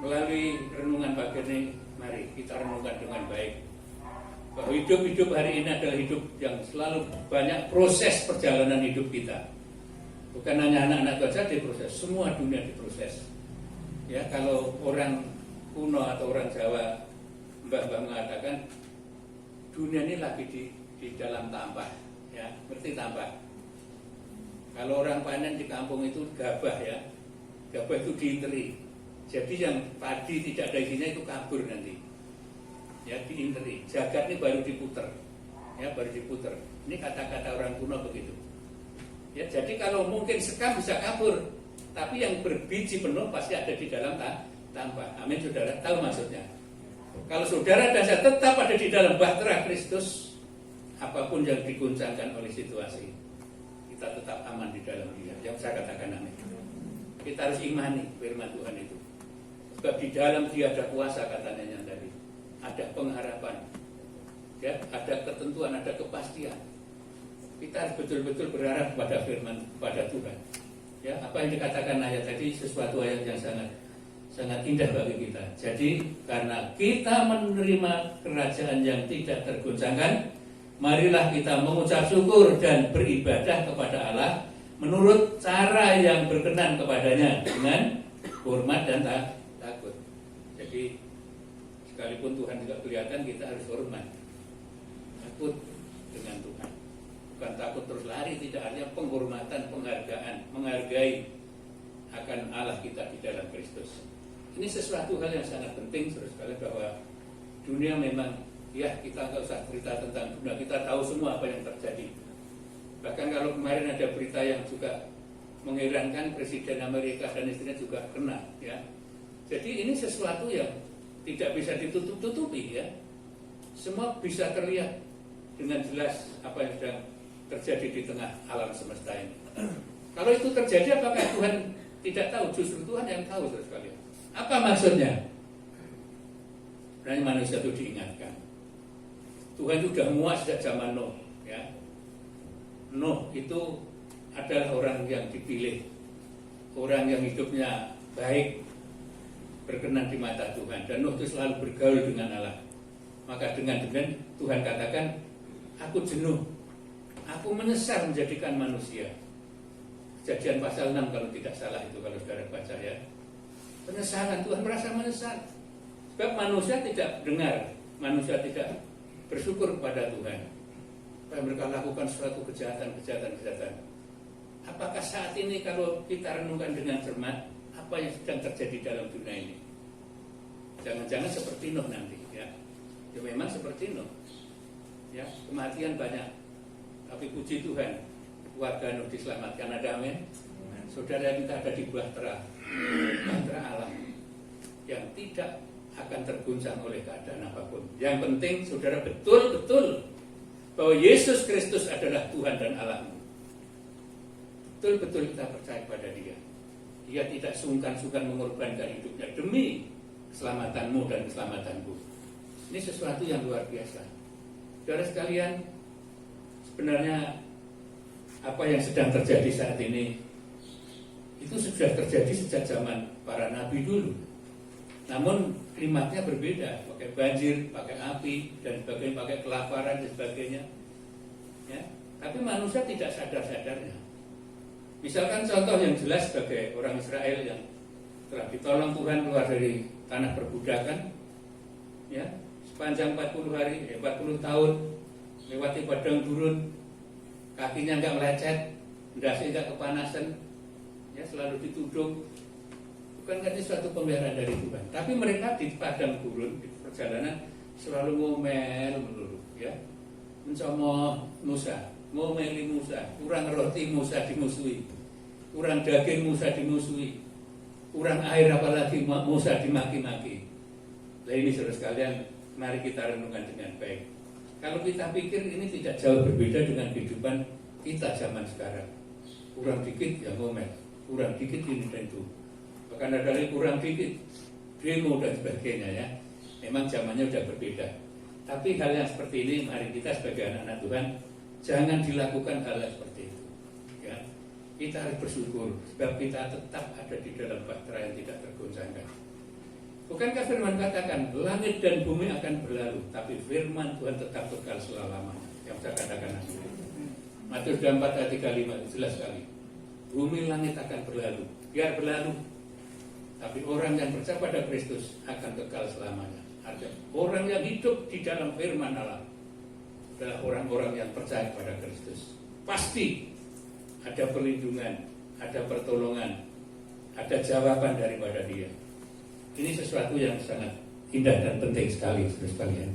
melalui renungan pagi ini, mari kita renungkan dengan baik bahwa hidup hari ini adalah hidup yang selalu banyak proses perjalanan hidup kita. Bukan hanya anak-anak saja diproses, semua dunia diproses. Ya, kalau orang kuno atau orang Jawa, mbah-mbah mengatakan dunia ini lagi di dalam tampah, ya, ngerti tampah. Kalau orang panen di kampung itu gabah ya, gabah itu diinteri. Jadi yang padi tidak ada isinya itu kabur nanti. Ya, diinteri. Jagat ini baru diputer. Ya, baru diputer. Ini kata-kata orang kuno begitu. Ya, jadi kalau mungkin sekam bisa kabur, tapi yang berbiji penuh pasti ada di dalam tampah. Amin, saudara. Tahu maksudnya? Kalau saudara dan saya tetap ada di dalam bahtera Kristus, apapun yang diguncangkan oleh situasi, kita tetap aman di dalam Dia. Yang saya katakan amin. Kita harus imani firman Tuhan itu. Sebab di dalam Dia ada kuasa, katanya yang tadi. Ada pengharapan. Ya, ada ketentuan, ada kepastian. Kita harus betul-betul berharap pada firman, pada Tuhan. Ya, apa yang dikatakan ayat tadi sesuatu ayat yang sangat indah bagi kita. Jadi karena kita menerima kerajaan yang tidak tergoncangkan, marilah kita mengucap syukur dan beribadah kepada Allah menurut cara yang berkenan kepadanya dengan hormat dan takut. Jadi sekalipun Tuhan tidak kelihatan, kita harus hormat, takut dengan Tuhan. Bukan takut terus lari, tidak, artinya penghormatan, penghargaan, menghargai akan Allah kita di dalam Kristus. Ini sesuatu hal yang sangat penting, saudara sekalian, bahwa dunia memang, ya, kita nggak usah cerita tentang dunia, kita tahu semua apa yang terjadi. Bahkan kalau kemarin ada berita yang juga mengherankan Presiden Amerika dan istrinya juga kena, ya. Jadi ini sesuatu yang tidak bisa ditutup-tutupi, ya. Semua bisa terlihat dengan jelas apa yang sedang terjadi di tengah alam semesta ini. Kalau itu terjadi, apakah Tuhan tidak tahu? Justru Tuhan yang tahu, saudara sekalian. Apa maksudnya? Karena manusia itu diingatkan. Tuhan sudah muak sejak zaman Nuh, ya. Nuh itu adalah orang yang dipilih, orang yang hidupnya baik, berkenan di mata Tuhan, dan Nuh itu selalu bergaul dengan Allah. Maka dengan Tuhan katakan, aku jenuh, aku menyesal menjadikan manusia. Kejadian pasal 6 kalau tidak salah itu, kalau saudara baca, ya. Penyesalan, Tuhan merasa menyesal sebab manusia tidak dengar, manusia tidak bersyukur kepada Tuhan. Supaya mereka lakukan suatu kejahatan. Apakah saat ini kalau kita renungkan dengan cermat, apa yang sedang terjadi dalam dunia ini? Jangan-jangan seperti Nuh nanti, ya. Ya memang seperti Nuh, ya, kematian banyak, tapi puji Tuhan, warga Nuh diselamatkan. Ada amin? Saudara, kita ada di bahtera alam yang tidak akan terguncang oleh keadaan apapun. Yang penting saudara betul-betul bahwa Yesus Kristus adalah Tuhan dan Allahmu. Betul-betul kita percaya pada Dia. Dia tidak sungkan-sungkan mengorbankan hidupnya demi keselamatanmu dan keselamatanku. Ini sesuatu yang luar biasa. Saudara sekalian, sebenarnya apa yang sedang terjadi saat ini itu sudah terjadi sejak zaman para nabi dulu. Namun klimatnya berbeda, pakai banjir, pakai api, dan sebagainya, pakai kelaparan dan sebagainya, ya. Tapi manusia tidak sadar-sadarnya. Misalkan contoh yang jelas sebagai orang Israel yang telah ditolong Tuhan keluar dari tanah perbudakan, ya, sepanjang 40 hari, 40 tahun lewati padang gurun, kakinya nggak melecet, ndasnya nggak kepanasan, ya, selalu ditudung. Bukan ini suatu pemeliharaan dari Tuhan. Tapi mereka di padang gurun, di perjalanan selalu ngomel melulu, ya, mencomoh Musa, ngomeli Musa, kurang roti Musa dimusuhi, kurang daging Musa dimusuhi, kurang air apalagi Musa dimaki-maki. Nah ini saudara sekalian, mari kita renungkan dengan baik. Kalau kita pikir ini tidak jauh berbeda dengan kehidupan kita zaman sekarang. Kurang dikit ya ngomel, kurang dikit ini dan itu. Bahkan ada lagi kurang dikit demo dan sebagainya, ya. Memang zamannya sudah berbeda. Tapi hal yang seperti ini, mari kita sebagai anak-anak Tuhan jangan dilakukan hal yang seperti itu, ya. Kita harus bersyukur sebab kita tetap ada di dalam bahtera yang tidak tergoncangkan. Bukankah firman katakan langit dan bumi akan berlalu, tapi firman Tuhan tetap kekal selama-lamanya. Yang saya katakan nanti Matius 24 ayat 35 itu jelas sekali. Bumi langit akan berlalu, biar berlalu, tapi orang yang percaya pada Kristus akan kekal selamanya. Artinya orang yang hidup di dalam firman Allah adalah orang-orang yang percaya pada Kristus. Pasti ada perlindungan, ada pertolongan, ada jawaban daripada Dia. Ini sesuatu yang sangat indah dan penting sekali, saudara sekalian.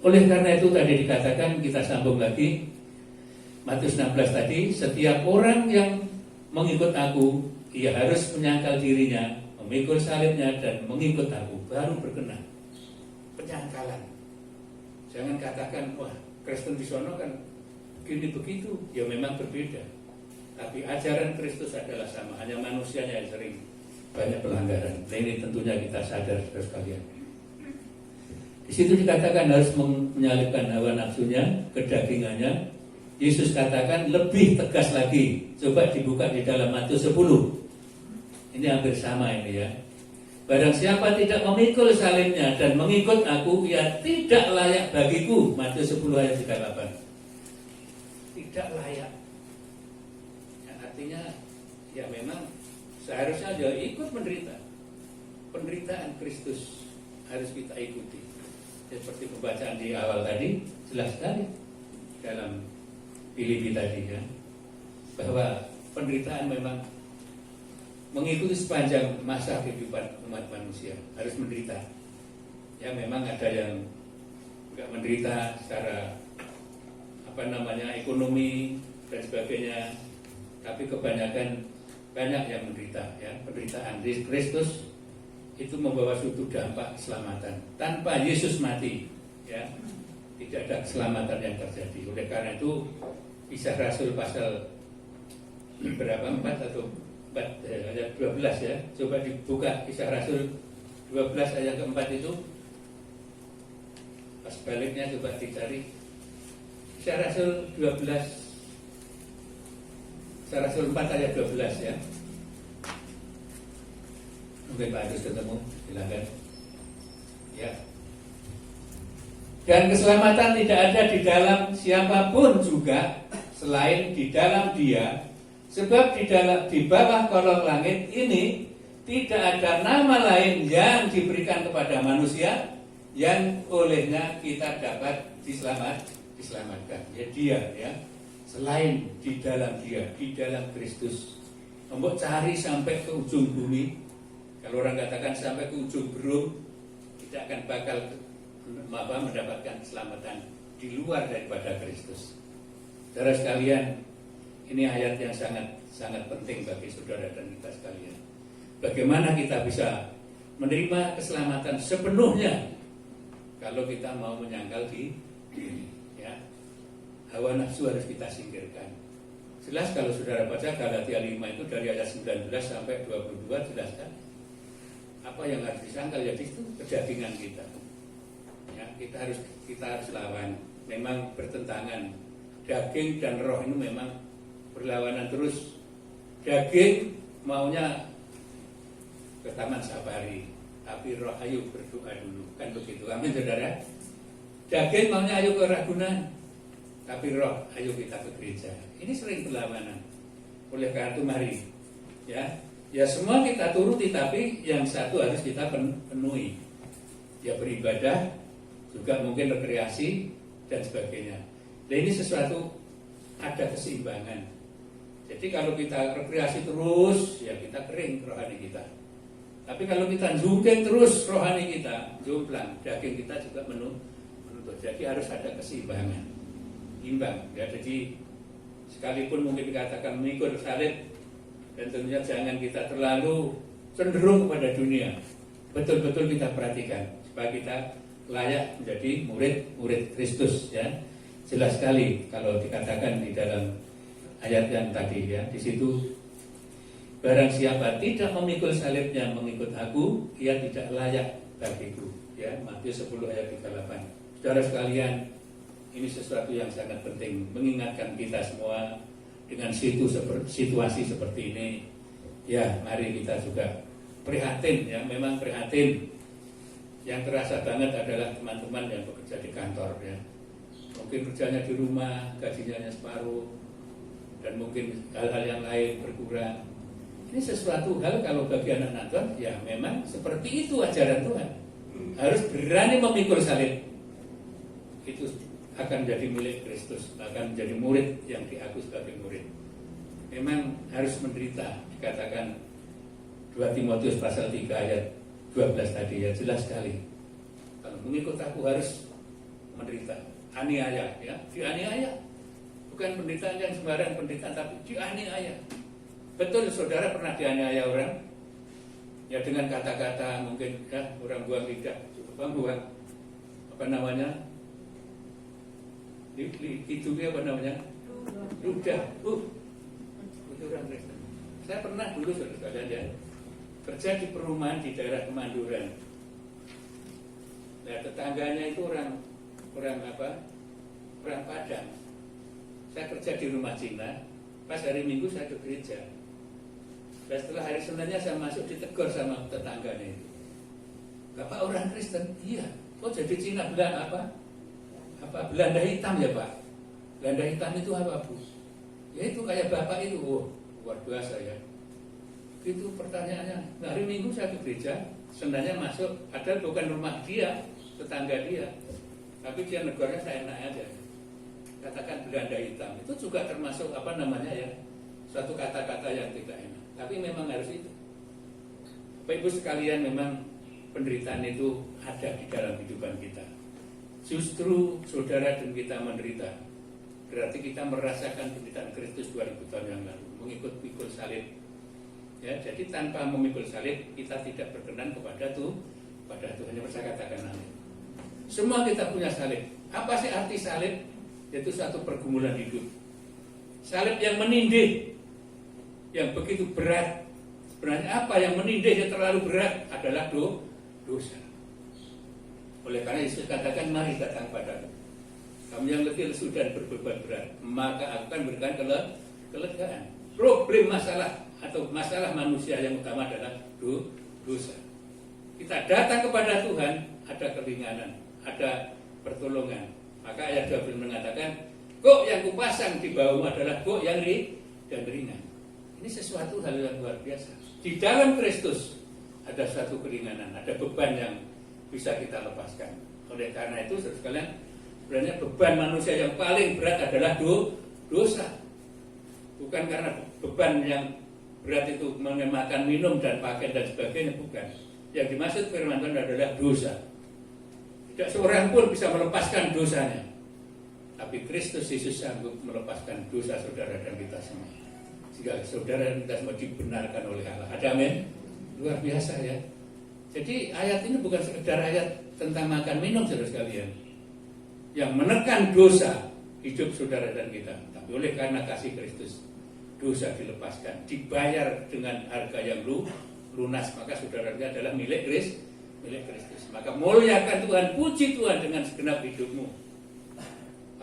Oleh karena itu tadi dikatakan, kita sambung lagi Matius 16 tadi, setiap orang yang mengikut aku, ia harus menyangkal dirinya, memikul salibnya dan mengikut aku, baru berkenan. Penyangkalan. Jangan katakan, wah, Kristen di sono kan begini begitu, ya memang berbeda. Tapi ajaran Kristus adalah sama, hanya manusianya yang sering banyak pelanggaran. Nah, ini tentunya kita sadar, saudara sekalian. Di situ dikatakan harus menyalibkan hawa nafsunya, kedagingannya. Yesus katakan lebih tegas lagi. Coba dibuka di dalam Matius 10. Ini hampir sama ini, ya. Barang siapa tidak memikul salibnya dan mengikut aku, ia tidak layak bagiku. Matius 10 ayat 38. Tidak layak. Ya, artinya ya memang seharusnya dia ikut menderita. Penderitaan Kristus harus kita ikuti. Ya, seperti pembacaan di awal tadi, jelas sekali dalam Filipi tadi, ya, bahwa penderitaan memang mengikuti sepanjang masa kehidupan umat manusia, harus menderita. Ya memang ada yang enggak menderita secara ekonomi dan sebagainya, tapi kebanyakan banyak yang menderita, ya. Penderitaan Kristus itu membawa suatu dampak keselamatan. Tanpa Yesus mati, ya, tidak ada keselamatan yang terjadi. Oleh karena itu, Kisah Rasul pasal berapa, 4 atau 4 ayat 12, ya. Coba dibuka Kisah Rasul 12 ayat keempat itu. Pas baliknya coba dicari. Kisah Rasul 12, Kisah Rasul 4 ayat 12, ya. Mungkin Pak Agus ketemu, silakan. Ya. Dan keselamatan tidak ada di dalam siapapun juga selain di dalam Dia, sebab di bawah kolong langit ini tidak ada nama lain yang diberikan kepada manusia yang olehnya kita dapat diselamatkan. Ya, Dia, ya. Selain di dalam Dia, di dalam Kristus. Mbok cari sampai ke ujung bumi. Kalau orang katakan sampai ke ujung berung, tidak akan bakal mendapatkan keselamatan di luar daripada Kristus. Saudara sekalian, ini ayat yang sangat penting bagi saudara dan kita sekalian. Bagaimana kita bisa menerima keselamatan sepenuhnya kalau kita mau menyangkal di ini, ya. Hawa nafsu harus kita singkirkan. Jelas kalau saudara baca Galatia 5 itu dari ayat 19 sampai 22, jelas kan? Apa yang harus disangkal, ya itu kedagingan kita. Ya, kita harus lawan. Memang bertentangan. Daging dan roh ini memang berlawanan terus. Daging maunya ke taman safari, tapi roh ayo berdoa dulu, kan begitu. Amin, saudara. Daging maunya ayo ke Ragunan, tapi roh ayo kita ke gereja. Ini sering berlawanan. Oleh karena itu mari, ya semua kita turuti, tapi yang satu harus kita penuhi. Ya beribadah, juga mungkin rekreasi dan sebagainya. Dan ini sesuatu ada keseimbangan. Jadi kalau kita rekreasi terus, ya kita kering rohani kita. Tapi kalau kita jungkir terus rohani kita, jomplang, daging kita juga menuntut. Jadi harus ada keseimbangan, imbang. Ya, jadi sekalipun mungkin dikatakan mengikut salib, dan tentunya jangan kita terlalu cenderung kepada dunia. Betul-betul kita perhatikan supaya kita layak menjadi murid Kristus, ya. Jelas sekali kalau dikatakan di dalam ayat yang tadi, ya, di situ barang siapa tidak memikul salibnya mengikut aku, ia tidak layak bagiku, ya. Matius 10 ayat 38. Saudara sekalian, ini sesuatu yang sangat penting mengingatkan kita semua dengan situasi seperti ini. Ya, mari kita juga prihatin, ya, memang prihatin. Yang terasa banget adalah teman-teman yang bekerja di kantor, ya. Mungkin kerjanya di rumah, gajinya hanya separuh, dan mungkin hal-hal yang lain berkurang. Ini sesuatu hal kalau bagi anak-anak Tuhan, ya memang seperti itu ajaran Tuhan. Harus berani memikul salib. Itu akan menjadi milik Kristus, akan menjadi murid yang diaku sebagai murid. Memang harus menderita, dikatakan 2 Timotius pasal 3 ayat 12 tadi, ya, jelas sekali. Kalau mengikut aku harus menderita, aniaya, ya, dianiaya. Bukan penderitaan yang sembarang penderitaan, tapi dianiaya. Betul, saudara pernah dianiaya orang? Ya, dengan kata-kata mungkin, ya, orang buang lidah, buang apa namanya? Hidungnya apa namanya? Ludah. Itu orang Kristen. Saya pernah dulu, saudara, ya, kerja di perumahan di daerah Kemanduran. Nah, tetangganya itu orang Padang. Saya kerja di rumah Cina. Pas hari Minggu saya ke gereja. Dan setelah hari Seninnya saya masuk, ditegur sama tetangganya itu. Bapak orang Kristen? Iya. Kok jadi Cina? Bilang apa? Belanda hitam, ya Pak? Belanda hitam itu apa, Bu? Ya itu kayak Bapak itu. Oh, luar biasa, ya. Itu pertanyaannya. Nah, hari Minggu saya ke gereja, Seninnya masuk, padahal bukan rumah dia, tetangga dia, tapi dia negornya saya enak aja. Katakan Belanda hitam, itu juga termasuk apa namanya, ya, suatu kata-kata yang tidak enak. Tapi memang harus itu. Bapak Ibu sekalian, memang penderitaan itu ada di dalam kehidupan kita. Justru saudara dan kita menderita, berarti kita merasakan penderitaan Kristus 2000 tahun yang lalu, mengikut pikul salib. Ya, jadi tanpa memikul salib kita tidak berkenan kepada Tuhan. Yang saya katakan amin. Semua kita punya salib. Apa sih arti salib? Yaitu satu pergumulan hidup. Salib yang menindih, yang begitu berat. Sebenarnya apa yang menindih yang terlalu berat adalah dosa. Oleh karena Yesus katakan, mari datang padaku, kamu yang letih lesu dan berbeban berat, maka aku akan berikan kelegaan. Problem masalah atau masalah manusia yang utama adalah dosa. Kita datang kepada Tuhan, ada keringanan, ada pertolongan. Maka ayat 12 mengatakan, kok yang kupasang di bawahmu adalah kok yang ringan. Ini sesuatu hal yang luar biasa. Di dalam Kristus ada satu keringanan, ada beban yang bisa kita lepaskan. Oleh karena itu, saudara sekalian, sebenarnya beban manusia yang paling berat adalah dosa. Bukan karena beban yang berat itu memakan minum dan pakaian dan sebagainya, bukan. Yang dimaksud firman Tuhan adalah dosa. Tidak seorang pun bisa melepaskan dosanya. Tapi Kristus Yesus sanggup melepaskan dosa saudara dan kita semua. Jika saudara dan kita semua dibenarkan oleh Allah. Ada amin? Luar biasa ya. Jadi ayat ini bukan sekedar ayat tentang makan minum saudara sekalian, yang menekan dosa hidup saudara dan kita. Tapi oleh karena kasih Kristus, dosa dilepaskan, dibayar dengan harga yang lunas, maka saudara kita adalah milik Kristus. Maka muliakan Tuhan, puji Tuhan dengan segenap hidupmu.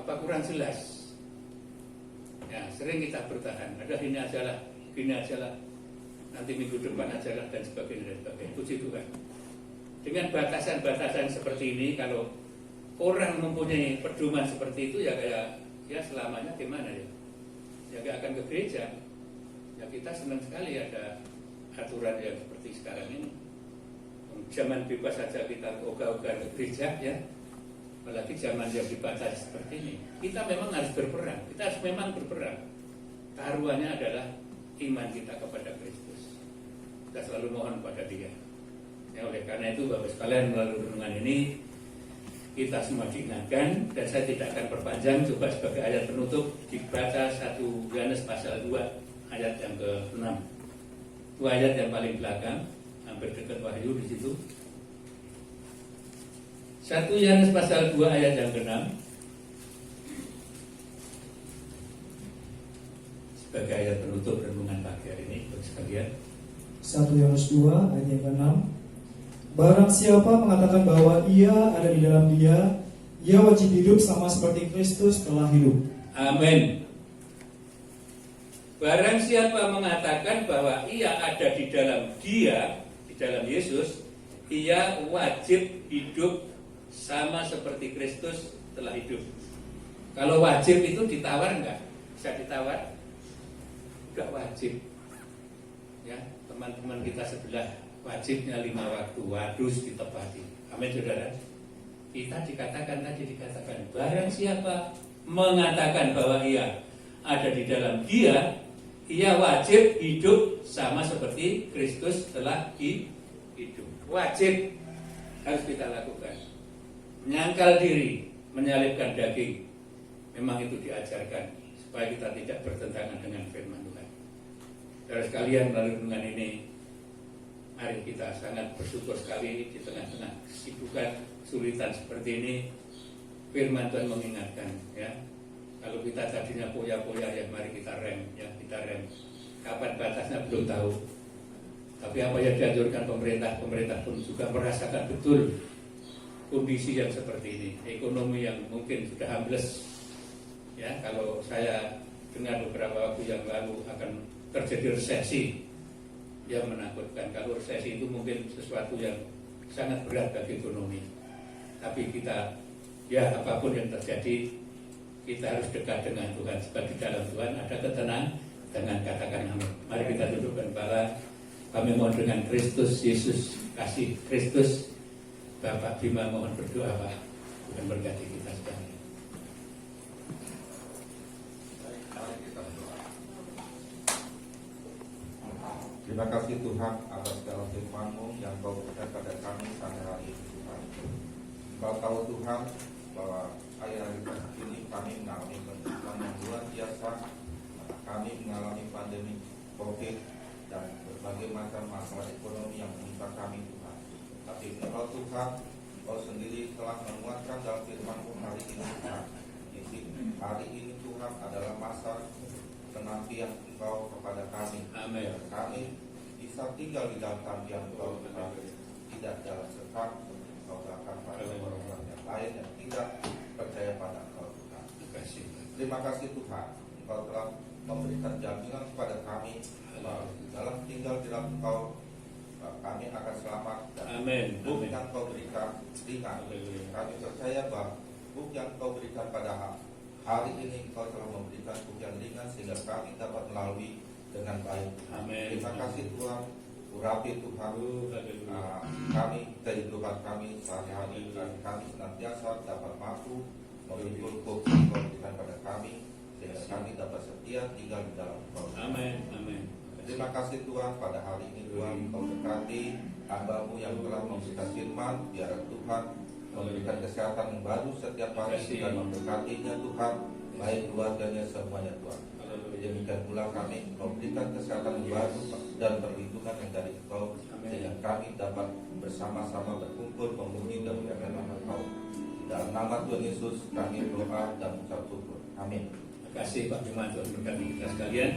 Apa kurang jelas? Ya, sering kita bertahan, ada gini ajalah, nanti minggu depan ajalah dan sebagainya. Puji Tuhan. Dengan batasan-batasan seperti ini, kalau orang mempunyai pedoman seperti itu, ya kayak ya selamanya gimana ya? Ya gak akan ke gereja. Ya kita senang sekali ada aturan yang seperti sekarang ini. Zaman bebas saja kita ogah-ogah ke gereja ya. Apalagi zaman yang dibatasi seperti ini. Kita memang harus berperang. Kita harus memang berperang. Taruhannya adalah iman kita kepada Kristus. Kita selalu mohon kepada Dia. Ya, oleh karena itu Bapak sekalian, melalui renungan ini kita semua diingatkan, dan saya tidak akan perpanjang. Coba sebagai ayat penutup dibaca 1 Yohanes pasal 2 ayat yang ke-6. Itu ayat yang paling belakang, hampir dekat Wahyu di situ. 1 Yohanes pasal 2 ayat yang ke-6. Sebagai ayat penutup renungan pagi hari ini, Bapak sekalian. 1 Yohanes 2 ayat yang ke-6. Barang siapa mengatakan bahwa ia ada di dalam Dia, ia wajib hidup sama seperti Kristus telah hidup. Amin. Barang siapa mengatakan bahwa ia ada di dalam Dia, di dalam Yesus, ia wajib hidup sama seperti Kristus telah hidup. Kalau wajib itu ditawar enggak? Bisa ditawar? Enggak wajib. Ya, teman-teman kita sebelah wajibnya 5 waktu, harus ditepati. Amin saudara. Kita dikatakan barang siapa mengatakan bahwa ia ada di dalam Dia, ia wajib hidup sama seperti Kristus telah hidup. Wajib harus kita lakukan. Menyangkal diri, menyalibkan daging, memang itu diajarkan supaya kita tidak bertentangan dengan firman Tuhan. Saudara sekalian, melalui renungan ini, mari kita sangat bersyukur sekali di tengah-tengah kesibukan, kesulitan seperti ini. Firman Tuhan mengingatkan, ya. Kalau kita tadinya poya-poya, ya mari kita rem, ya kita rem. Kapan batasnya belum tahu. Tapi apa yang dianjurkan pemerintah pun juga merasakan betul kondisi yang seperti ini, ekonomi yang mungkin sudah ambles. Ya, kalau saya dengar beberapa waktu yang lalu akan terjadi resesi. Yang menakutkan. Kalau resesi itu mungkin sesuatu yang sangat berat bagi ekonomi. Tapi kita, ya apapun yang terjadi, kita harus dekat dengan Tuhan. Sebab di dalam Tuhan ada ketenangan. Dengan katakan amin. Mari kita dudukkan kepala. Kami mohon dengan Kristus Yesus, kasih Kristus, Bapak Bima mohon berdoa Pak. Tuhan berkati kita sekalian. Terima kasih Tuhan atas segala firman-Mu yang Kau berikan pada kami pada hari ini Tuhan. Kau tahu Tuhan bahwa akhir-akhir ini kami mengalami kesulitan yang luar biasa. Kami mengalami pandemi COVID dan berbagai macam masalah ekonomi yang menimpa kami Tuhan. Tapi Engkau Tuhan, Engkau sendiri telah menguatkan dalam firman-Mu hari ini Tuhan. Hari ini Tuhan adalah masa penantian Engkau kepada kami. Amin. Kami bisa tinggal di dalam tantian Engkau Tuhan, tidak dalam sekam Engkau bahkan pada orang-orang yang lain yang tidak percaya pada Engkau Tuhan. Terima kasih Tuhan, Engkau telah memberikan jaminan kepada kami bahwa dalam tinggal di dalam Engkau kami akan selamat dan Amin. buk yang Kau berikan ringan. Kami percaya bahwa buk yang Kau berikan pada hari ini Engkau telah memberikan buk yang ringan sehingga kami dapat melalui dengan baik. Amin. Terima kasih Tuhan, urapi Tuhan kami, kehidupan kami sehari-hari, dan kami senantiasa dapat mampu memikul buk yang Kau berikan pada kami sehingga kami dapat setia tinggal di dalam Engkau. Amin. Amin. Terima kasih Tuhan, pada hari ini Tuhan Kau berkati hamba-Mu yang telah memberikan firman, biar Tuhan memberikan kesehatan yang baru setiap hari dan memberkatinya Tuhan, baik keluarganya semuanya Tuhan. Demikian pula kami memberikan kesehatan yang baru dan perlindungan yang dari Engkau, sehingga kami dapat bersama-sama berkumpul memuji dan memuliakan nama Engkau. Dalam nama Tuhan Yesus kami berdoa dan mengucap syukur. Amin. Terima kasih Pak Firman, Tuhan berkati kita sekalian.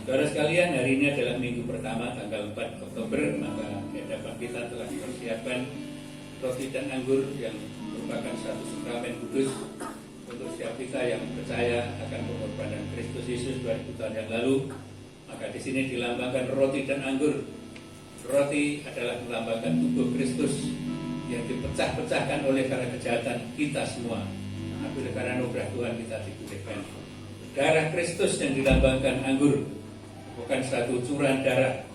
Saudara sekalian, hari ini adalah minggu pertama tanggal 4 Oktober, maka di hadapan kita telah dipersiapkan roti dan anggur yang merupakan satu sakramen kudus untuk setiap kita yang percaya akan pengorbanan Kristus Yesus 2000 tahun yang lalu. Maka di sini dilambangkan roti dan anggur. Roti adalah melambangkan tubuh Kristus yang dipecah-pecahkan oleh karena kejahatan kita semua. Tapi karena anugerah Tuhan kita dipulihkan. Darah Kristus yang dilambangkan anggur bukan satu curahan darah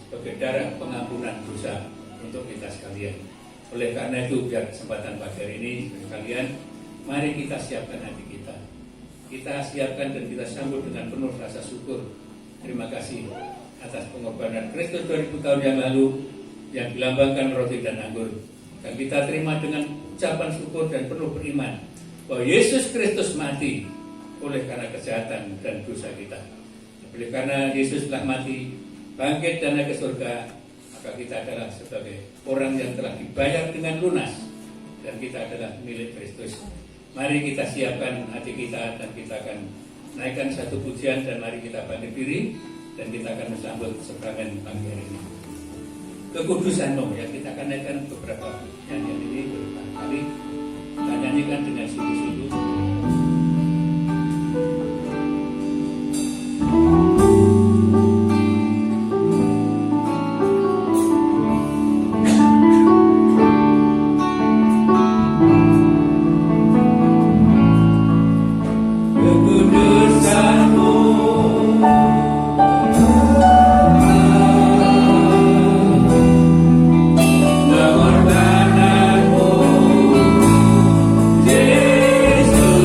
sebagai darah pengampunan dosa untuk kita sekalian. Oleh karena itu, biar kesempatan pagi hari ini sekalian, mari kita siapkan hati kita. Kita siapkan dan kita sambut dengan penuh rasa syukur. Terima kasih atas pengorbanan Kristus 2000 tahun yang lalu yang dilambangkan roti dan anggur. Dan kita terima dengan ucapan syukur dan penuh beriman bahwa Yesus Kristus mati oleh karena kejahatan dan dosa kita. Oleh karena Yesus telah mati, bangkit dan naik ke surga, maka kita adalah sebagai orang yang telah dibayar dengan lunas, dan kita adalah milik Kristus. Mari kita siapkan hati kita, dan kita akan naikkan satu pujian, dan mari kita bangkit diri, dan kita akan menyambut sakramen pagi hari ini. Kekudusanmu, ya, kita akan naikkan beberapa nyanyian ini beberapa kali. Kita nyanyikan dengan sungguh-sungguh. Yesus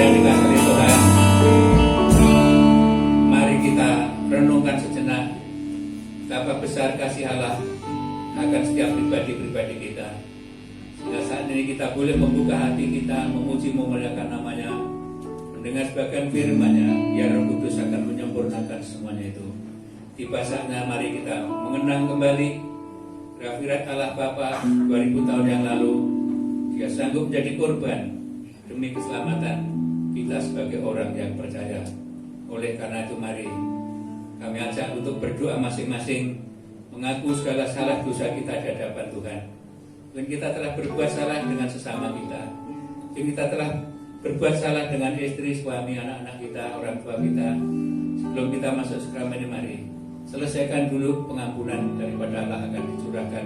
yang dikasihi Tuhan, mari kita renungkan sejenak betapa besar kasih Allah akan setiap pribadi-pribadi kita. Sehingga saat ini kita boleh membuka hati kita, memuji memuliakan namanya, mendengar sebagian firman-Nya, biar Roh Kudus akan menyempurnakan semuanya itu. Tiba saatnya mari kita mengenang kembali firat Allah Bapa 2000 tahun yang lalu. Dia sanggup menjadi korban demi keselamatan kita sebagai orang yang percaya. Oleh karena itu mari kami ajak untuk berdoa masing-masing, mengaku segala salah dosa kita di hadapan Tuhan. Mungkin kita telah berbuat salah dengan sesama kita, mungkin kita telah berbuat salah dengan istri, suami, anak-anak kita, orang tua kita. Sebelum kita masuk sakramen ini, mari selesaikan dulu pengampunan daripada Allah akan dicurahkan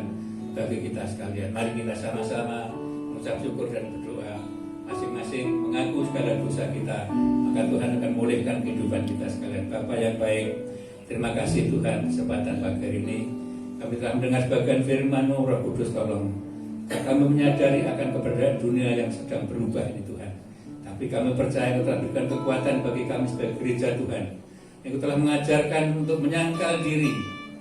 bagi kita sekalian. Mari kita sama-sama mengucap syukur dan berdoa, masing-masing mengaku segala dosa kita, maka Tuhan akan memulihkan kehidupan kita sekalian. Bapa yang baik, terima kasih Tuhan kesempatan pagi hari ini. Kami telah mendengar sebagian firman-Mu, Roh Kudus tolong. Kami menyadari akan keberadaan dunia yang sedang berubah ini Tuhan. Tapi kami percaya Engkau telah berikan kekuatan bagi kami sebagai gereja Tuhan. Engkau telah mengajarkan untuk menyangkal diri,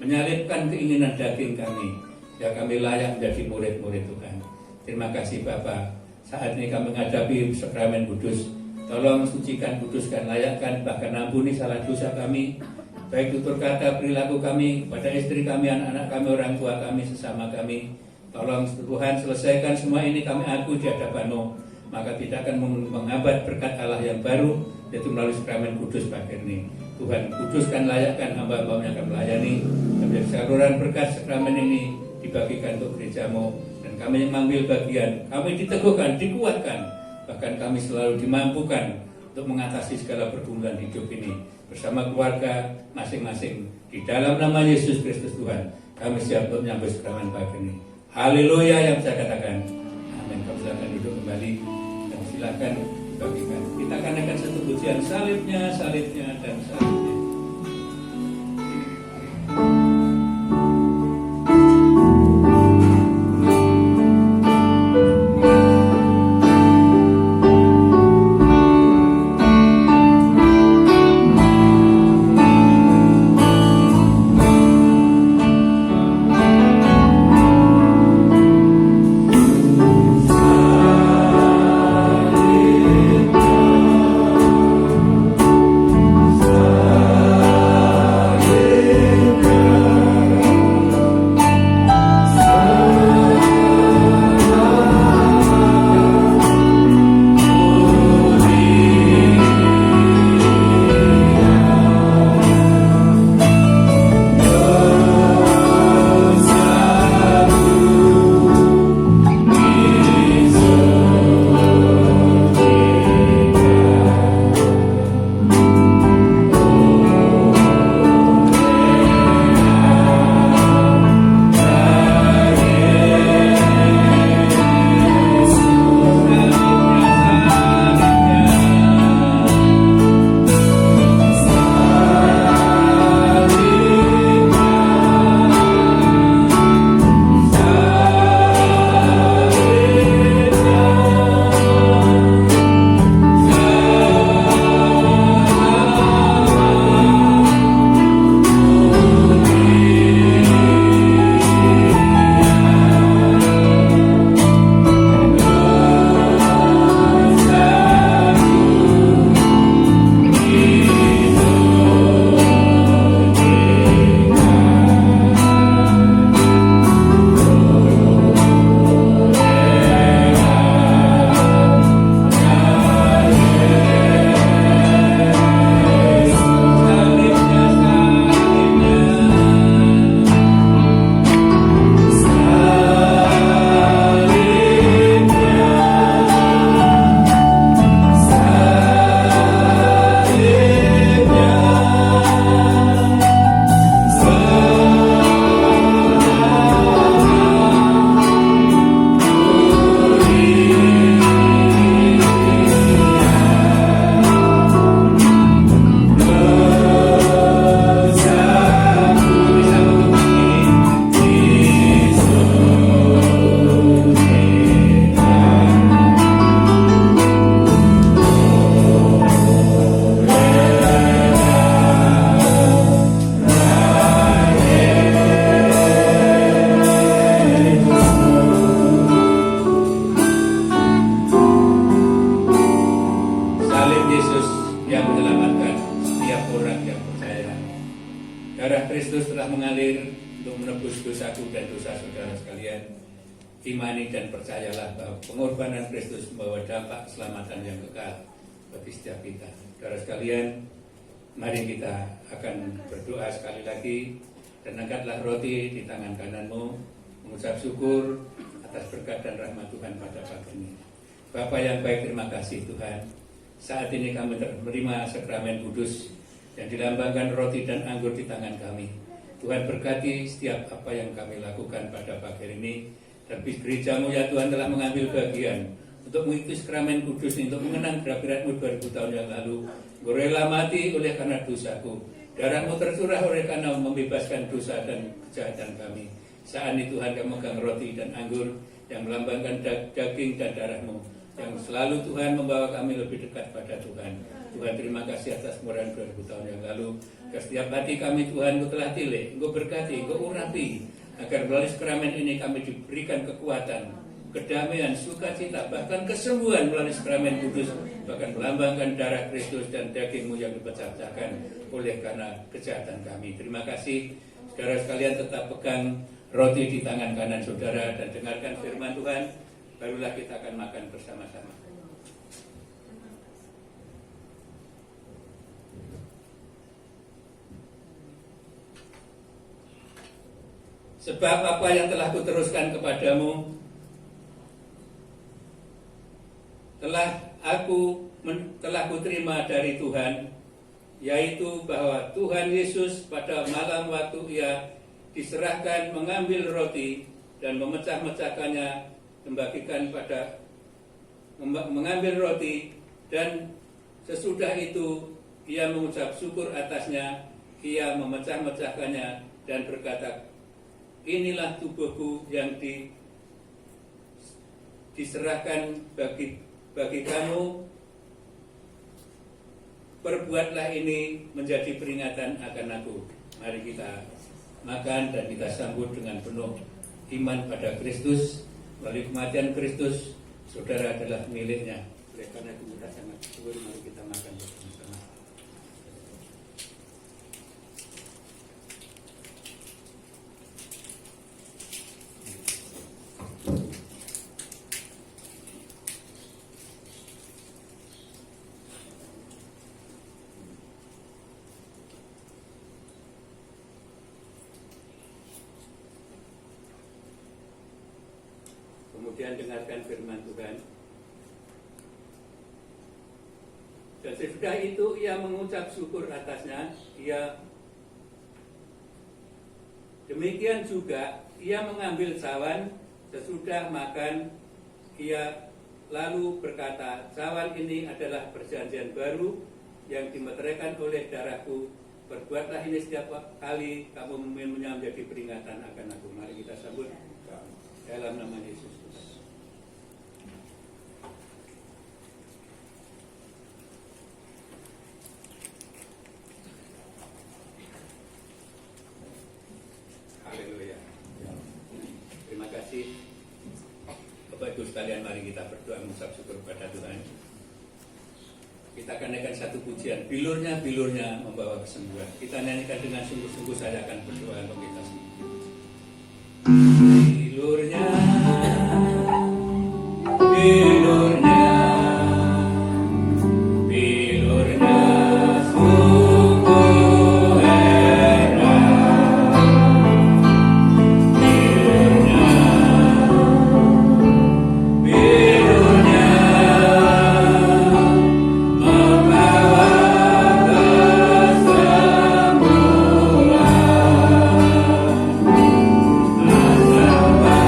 menyalipkan keinginan daging kami, ya kami layak menjadi murid-murid Tuhan. Terima kasih Bapa. Saat ini kami menghadapi sakramen kudus. Tolong sucikan, kuduskan, layakkan, bahkan ampuni salah dosa kami, baik tutur kata, perilaku kami, pada istri kami, anak-anak kami, orang tua kami, sesama kami. Tolong Tuhan selesaikan semua ini, kami aku di hadapan-Mu, maka tidak akan menghambat berkat Allah yang baru, yaitu melalui sakramen kudus pagi ini. Tuhan kuduskan, layakkan hamba-Mu yang akan melayani, dan saluran berkat sakramen ini dibagikan untuk gereja-Mu, dan kami yang mengambil bagian, kami diteguhkan, dikuatkan, bahkan kami selalu dimampukan untuk mengatasi segala pergumulan hidup ini bersama keluarga masing-masing. Di dalam nama Yesus Kristus Tuhan, kami siap untuk menyambut sakramen pagi ini. Haleluya yang saya katakan. Amin. Kau silakan duduk kembali dan silakan dibagikan. Kita akan naikkan satu pujian, salibnya, salibnya, dan salibnya. Salibnya, Yesus yang menyelamatkan setiap orang yang percaya. Darah Kristus telah mengalir untuk menebus dosaku dan dosa saudara sekalian. Imani dan percayalah bahwa pengorbanan Kristus membawa dampak keselamatan yang kekal bagi setiap kita. Saudara sekalian, mari kita akan berdoa sekali lagi, dan angkatlah roti di tangan kananmu, mengucap syukur atas berkat dan rahmat Tuhan pada pagi ini. Bapa yang baik, terima kasih Tuhan. Saat ini kami menerima sakramen kudus yang dilambangkan roti dan anggur di tangan kami. Tuhan berkati setiap apa yang kami lakukan pada pagi ini. Dan gerejamu ya Tuhan telah mengambil bagian untuk mengikuti sakramen kudus ini, untuk mengenang gerak-gerakmu 2000 tahun yang lalu. Engkau rela mati oleh karena dosaku. Darahmu tercurah oleh karena membebaskan dosa dan kejahatan kami. Saat ini Tuhan kami memegang roti dan anggur yang melambangkan daging dan darahmu, yang selalu Tuhan membawa kami lebih dekat pada Tuhan. Tuhan, terima kasih atas murahan 2000 tahun yang lalu. Ke setiap hati kami Tuhan, Engkau telah pilih, Engkau berkati, Engkau urapi, agar melalui sakramen ini kami diberikan kekuatan, kedamaian, sukacita, bahkan kesembuhan melalui sakramen kudus, bahkan melambangkan darah Kristus dan daging-Mu yang dipecah-pecahkan oleh karena kejahatan kami. Terima kasih. Saudara sekalian, tetap pegang roti di tangan kanan saudara dan dengarkan firman Tuhan. Barulah kita akan makan bersama-sama. Sebab apa yang telah kuteruskan kepadamu telah kuterima dari Tuhan, yaitu bahwa Tuhan Yesus pada malam waktu Ia diserahkan mengambil roti dan memecah-mecahkannya, mengambil roti, dan sesudah itu Ia mengucap syukur atasnya, Ia memecah-mecahkannya dan berkata, inilah tubuhku yang diserahkan bagi kamu. Perbuatlah ini menjadi peringatan akan aku. Mari kita makan dan kita sambut dengan penuh iman pada Kristus. Melalui kematian Kristus, saudara adalah miliknya. Oleh karena itu kita sangat syukur, mari kita makan bersama-sama. Kemudian dengarkan firman Tuhan. Dan sesudah itu ia mengucap syukur atasnya. Demikian juga ia mengambil cawan. Sesudah makan, ia lalu berkata, cawan ini adalah perjanjian baru yang dimeteraikan oleh darahku. Perbuatlah ini setiap kali kamu meminumnya menjadi peringatan akan aku. Mari kita sambut dalam nama Yesus. Haleluya. Terima kasih. Bapak Ibu sekalian, mari kita berdoa mengucap syukur kepada Tuhan. Kita akan naikkan satu pujian, bilurnya membawa kesembuhan. Kita nyanyikan dengan sungguh-sungguh, saya akan berdoa untuk kita semua. Bilurnya sungguh enak. Bilurnya membawa kesembuhan.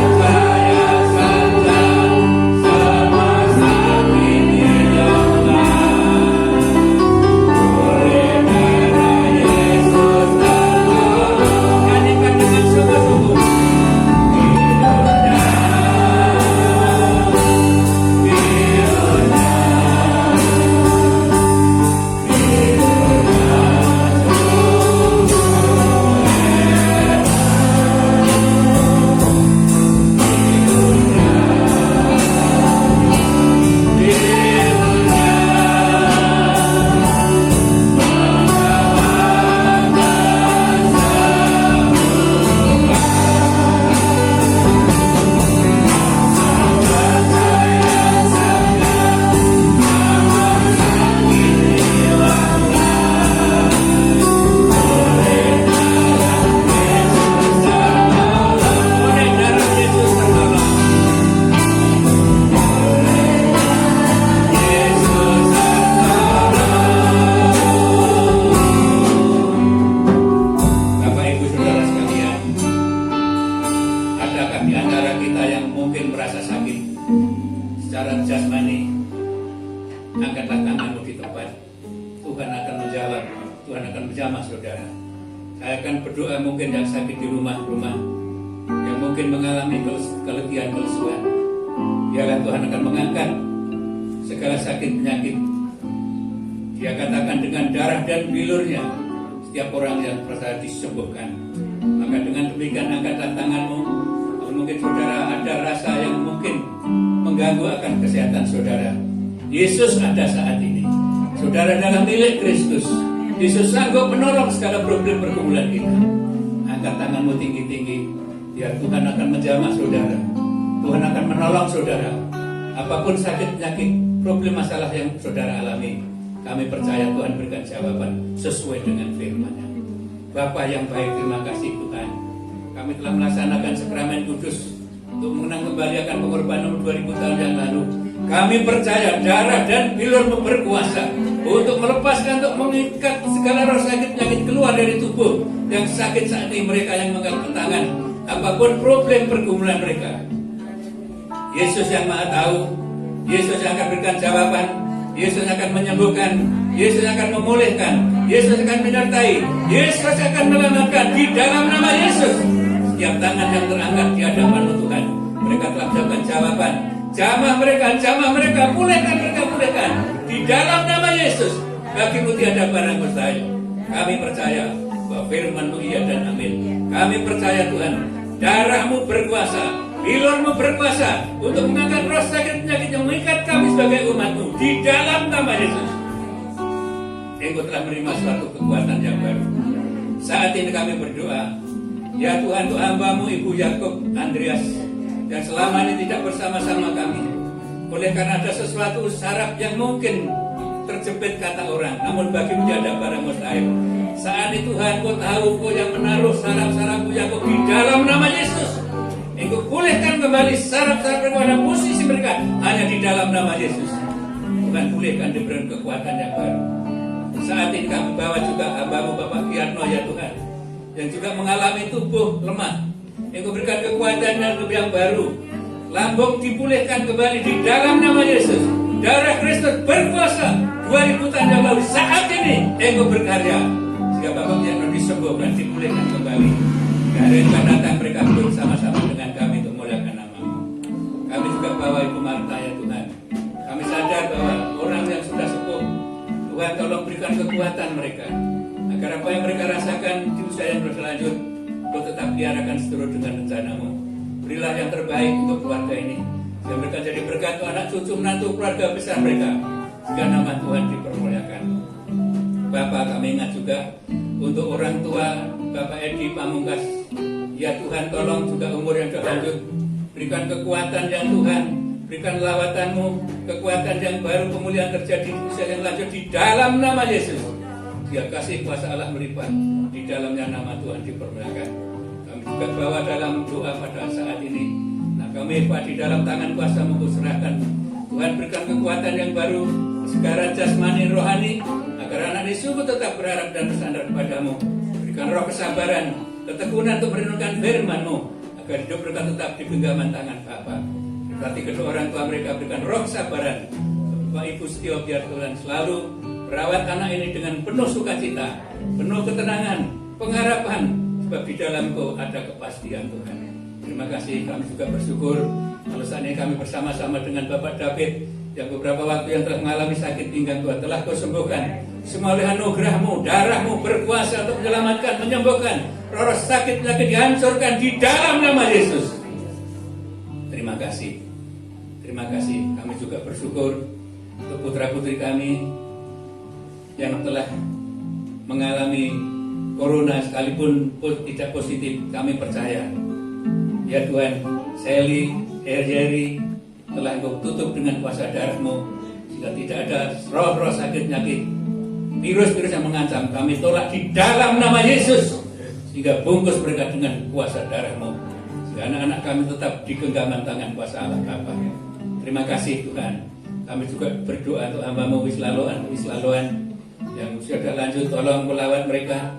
Asal Tuhan akan menjamah saudara. Saya akan berdoa mungkin yang sakit di rumah-rumah, yang mungkin mengalami keletihan, kelesuan. Biarlah Tuhan akan mengangkat segala sakit penyakit. Dia katakan dengan darah dan bilurnya setiap orang yang merasa disembuhkan. Maka dengan demikian angkatlah tanganmu. Kalau mungkin saudara ada rasa yang mungkin mengganggu akan kesehatan saudara, Yesus ada saat ini. Saudara dalam milik Kristus, Yesus sanggup menolong segala problem pergumulan kita. Angkat tanganmu tinggi-tinggi, biar Tuhan akan menjamah saudara. Tuhan akan menolong saudara. Apapun sakit penyakit, problem masalah yang saudara alami, kami percaya Tuhan berikan jawaban sesuai dengan firman-Nya. Bapa yang baik, terima kasih Tuhan. Kami telah melaksanakan sakramen kudus untuk mengenang kembali akan pengorbanan 2000 tahun yang lalu. Kami percaya darah dan bilur-Mu berkuasa untuk melepaskan, untuk mengikat segala roh sakit penyakit keluar dari tubuh yang sakit saat ini, mereka yang mengangkat tangan. Apapun problem pergumulan mereka, Yesus yang Maha Tahu, Yesus yang akan berikan jawaban, Yesus akan menyembuhkan, Yesus akan memulihkan, Yesus akan menyertai, Yesus akan menyelamatkan di dalam nama Yesus. Setiap tangan yang terangkat di hadapan Tuhan, mereka telah mendapatkan jawaban. Jamah mereka, pulihkan mereka, pulihkan di dalam nama Yesus. Bagimu tiada barang mustahil. Kami percaya bahwa firman-Mu iya dan amin. Kami percaya Tuhan, darah-Mu berkuasa, bilur-Mu berkuasa untuk mengangkat roh sakit penyakit yang mengikat kami sebagai umat-Mu di dalam nama Yesus. Engkau telah menerima suatu kekuatan yang baru. Saat ini kami berdoa, ya Tuhan, untuk hamba-Mu Ibu Yakub Andreas yang selama ini tidak bersama-sama kami, oleh karena ada sesuatu syarat yang mungkin terjepit kata orang, namun bagimu tiada barang mustahil. Saat ini Tuhan, Kau tahu, Kau yang menaruh saraf-saraf Yakub di dalam nama Yesus. Engkau pulihkan kembali saraf-saraf mereka pada posisi mereka hanya di dalam nama Yesus. Tuhan, pulihkan, diberikan kekuatan yang baru. Saat ini kami bawa juga hamba-Mu Bapak Kiarno, ya Tuhan, yang juga mengalami tubuh lemah. Engkau berikan kekuatan dan yang baru. Lambung dipulihkan kembali di dalam nama Yesus. Darah Kristus berkuasa 2000 tahun yang lalu. Saat ini Engkau berkarya sehingga Bapak yang disembuhkan, dipulihkan kembali. Hari ini akan datang mereka bersama-sama dengan kami untuk memuliakan nama-Mu. Kami juga bawa Ibu Marta, ya Tuhan. Kami sadar bahwa orang yang sudah sepuh, Tuhan tolong berikan kekuatan mereka agar apa yang mereka rasakan di usia yang berselanjut, Kau tetap biarkan seturut dengan rencana-Mu. Berilah yang terbaik untuk keluarga ini, yang mereka jadi berkat untuk anak cucu menantu keluarga besar mereka, sehingga nama Tuhan dipermuliakan. Bapak, kami ingat juga untuk orang tua Bapak Edi Pamungkas. Ya Tuhan, tolong juga umur yang sudah lanjut, berikan kekuatan yang Tuhan, berikan lawatan-Mu, kekuatan yang baru, pemulihan terjadi di usia yang lanjut di dalam nama Yesus. Dia kasih kuasa Allah melipat, di dalamnya nama Tuhan dipermuliakan. Kami juga bawa dalam doa pada saat ini. Nah, kami Pak, di dalam tangan kuasa-Mu serahkan. Tuhan, berikan kekuatan yang baru, sekarang jasmani rohani, agar anak ini sungguh tetap berharap dan bersandar kepadamu. Berikan roh kesabaran, ketekunan untuk merenungkan firman-Mu, agar hidup mereka tetap di genggaman tangan Bapa. Berarti kedua orang tua mereka berikan roh kesabaran. Bapak Ibu Setio, biar Tuhan selalu merawat anak ini dengan penuh sukacita, penuh ketenangan, pengharapan, sebab di dalam Kau ada kepastian Tuhan. Terima kasih, kami juga bersyukur kalau saat ini kami bersama-sama dengan Bapak David yang beberapa waktu yang telah mengalami sakit pinggang, Tuhan telah Kau sembuhkan. Semua oleh anugerah-Mu, darah-Mu berkuasa untuk menyelamatkan, menyembuhkan. Roh sakit penyakit dihancurkan di dalam nama Yesus. Terima kasih. Terima kasih. Kami juga bersyukur untuk putra-putri kami yang telah mengalami corona sekalipun tidak positif. Kami percaya, ya Tuhan, Sally, Jerry telah Engkau tutup dengan kuasa darah-Mu, sehingga tidak ada roh-roh sakit penyakit, virus-virus yang mengancam. Kami tolak di dalam nama Yesus, sehingga bungkus mereka dengan kuasa darah-Mu, sehingga anak-anak kami tetap di genggaman tangan kuasa Allah Bapa. Terima kasih Tuhan. Kami juga berdoa untuk hamba-Mu Wislaloan yang sudah lanjut, tolong melawat mereka.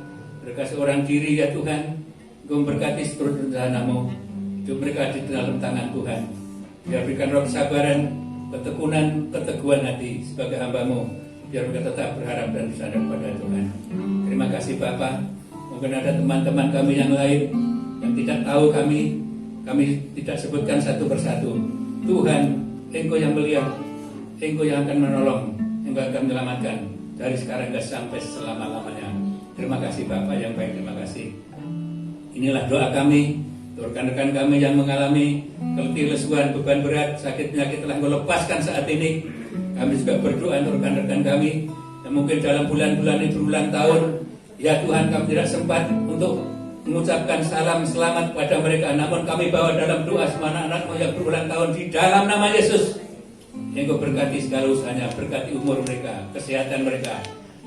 Mereka seorang diri, ya Tuhan. Engkau memberkati seluruh rencana-Mu. Hidup mereka di dalam tangan Tuhan. Biar berikan roh kesabaran, ketekunan, keteguhan hati sebagai hamba-Mu biar mereka tetap berharap dan bersandar pada Tuhan. Terima kasih Bapak. Mungkin ada teman-teman kami yang lain yang tidak tahu kami tidak sebutkan satu persatu. Tuhan, Engkau yang melihat, Engkau yang akan menolong, Engkau akan menyelamatkan dari sekarang dan sampai selama-lamanya. Terima kasih Bapak yang baik, terima kasih. Inilah doa kami untuk rekan-rekan kami yang mengalami keletih, lesuan, beban berat, sakit penyakit telah melepaskan saat ini. Kami juga berdoa untuk rekan-rekan kami yang mungkin dalam bulan-bulan ini berulang tahun, ya Tuhan, kami tidak sempat untuk mengucapkan salam selamat kepada mereka, namun kami bawa dalam doa semua anak-anakmu yang berulang tahun di dalam nama Yesus. Engkau berkati segala usahanya, berkati umur mereka, kesehatan mereka,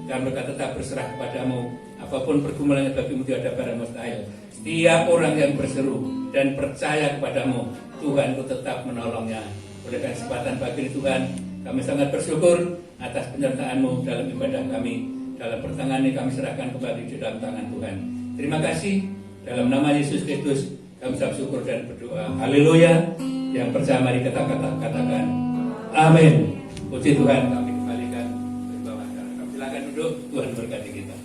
dan mereka tetap berserah kepadamu. Apapun pergumulannya bagimu tidak ada barang mustahil. Setiap orang yang berseru dan percaya kepadamu, Tuhan, Kau tetap menolongnya. Oleh kesempatan pagi ini Tuhan, kami sangat bersyukur atas penyertaan-Mu dalam ibadah kami. Dalam pertengahan ini kami serahkan kembali di dalam tangan Tuhan. Terima kasih. Dalam nama Yesus Kristus kami ucap syukur dan berdoa. Haleluya. Yang percaya mari kita katakan amin. Puji Tuhan. Kami kembalikan ke bawah. Silakan duduk. Tuhan berkati kita.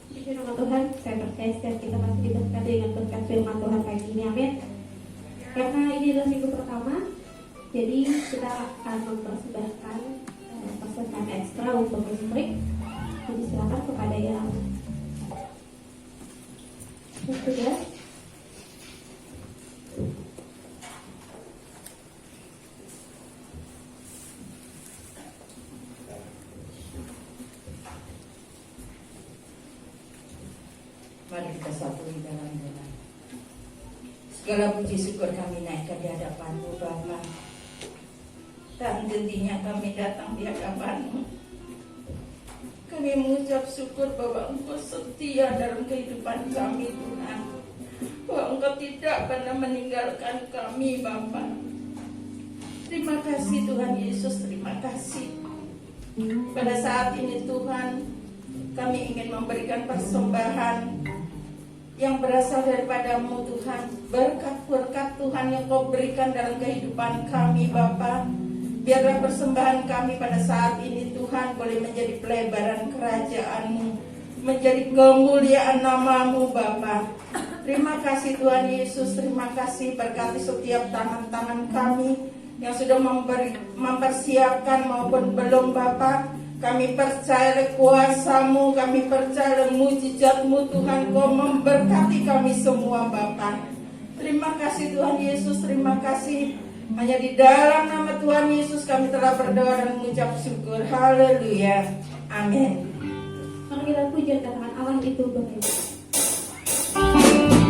Puji nama Tuhan, saya percaya setiap kita pasti diberkati dengan berkat firman Tuhan pagi ini, amin. Karena ini adalah minggu pertama, jadi kita akan mempersembahkan persembahan ekstra untuk listrik. Jadi silakan kepada yang sudah. Mari kita satu di dalam doa. Segala puji syukur kami naikkan di hadapan-Mu Bapa. Dan tentunya kami datang di hadapan-Mu. Kami mengucap syukur bahwa Engkau setia dalam kehidupan kami Tuhan. Bahwa Engkau tidak pernah meninggalkan kami Bapa. Terima kasih Tuhan Yesus, terima kasih. Pada saat ini Tuhan, kami ingin memberikan persembahan yang berasal daripada-Mu Tuhan. Berkat-berkat Tuhan yang Kau berikan dalam kehidupan kami Bapa. Biarlah persembahan kami pada saat ini Tuhan boleh menjadi pelebaran kerajaan-Mu, menjadi kemuliaan nama-Mu Bapa. Terima kasih Tuhan Yesus, terima kasih. Berkati setiap tangan-tangan kami yang sudah mempersiapkan maupun belum Bapa. Kami percaya kuasa-Mu, kami percaya mujizat-Mu Tuhan. Kau memberkati kami semua Bapa. Terima kasih Tuhan Yesus, terima kasih. Hanya di dalam nama Tuhan Yesus kami telah berdoa dan mengucap syukur. Haleluya, amin. Mari kita puji dan katakan Allah itu baik. Thank you.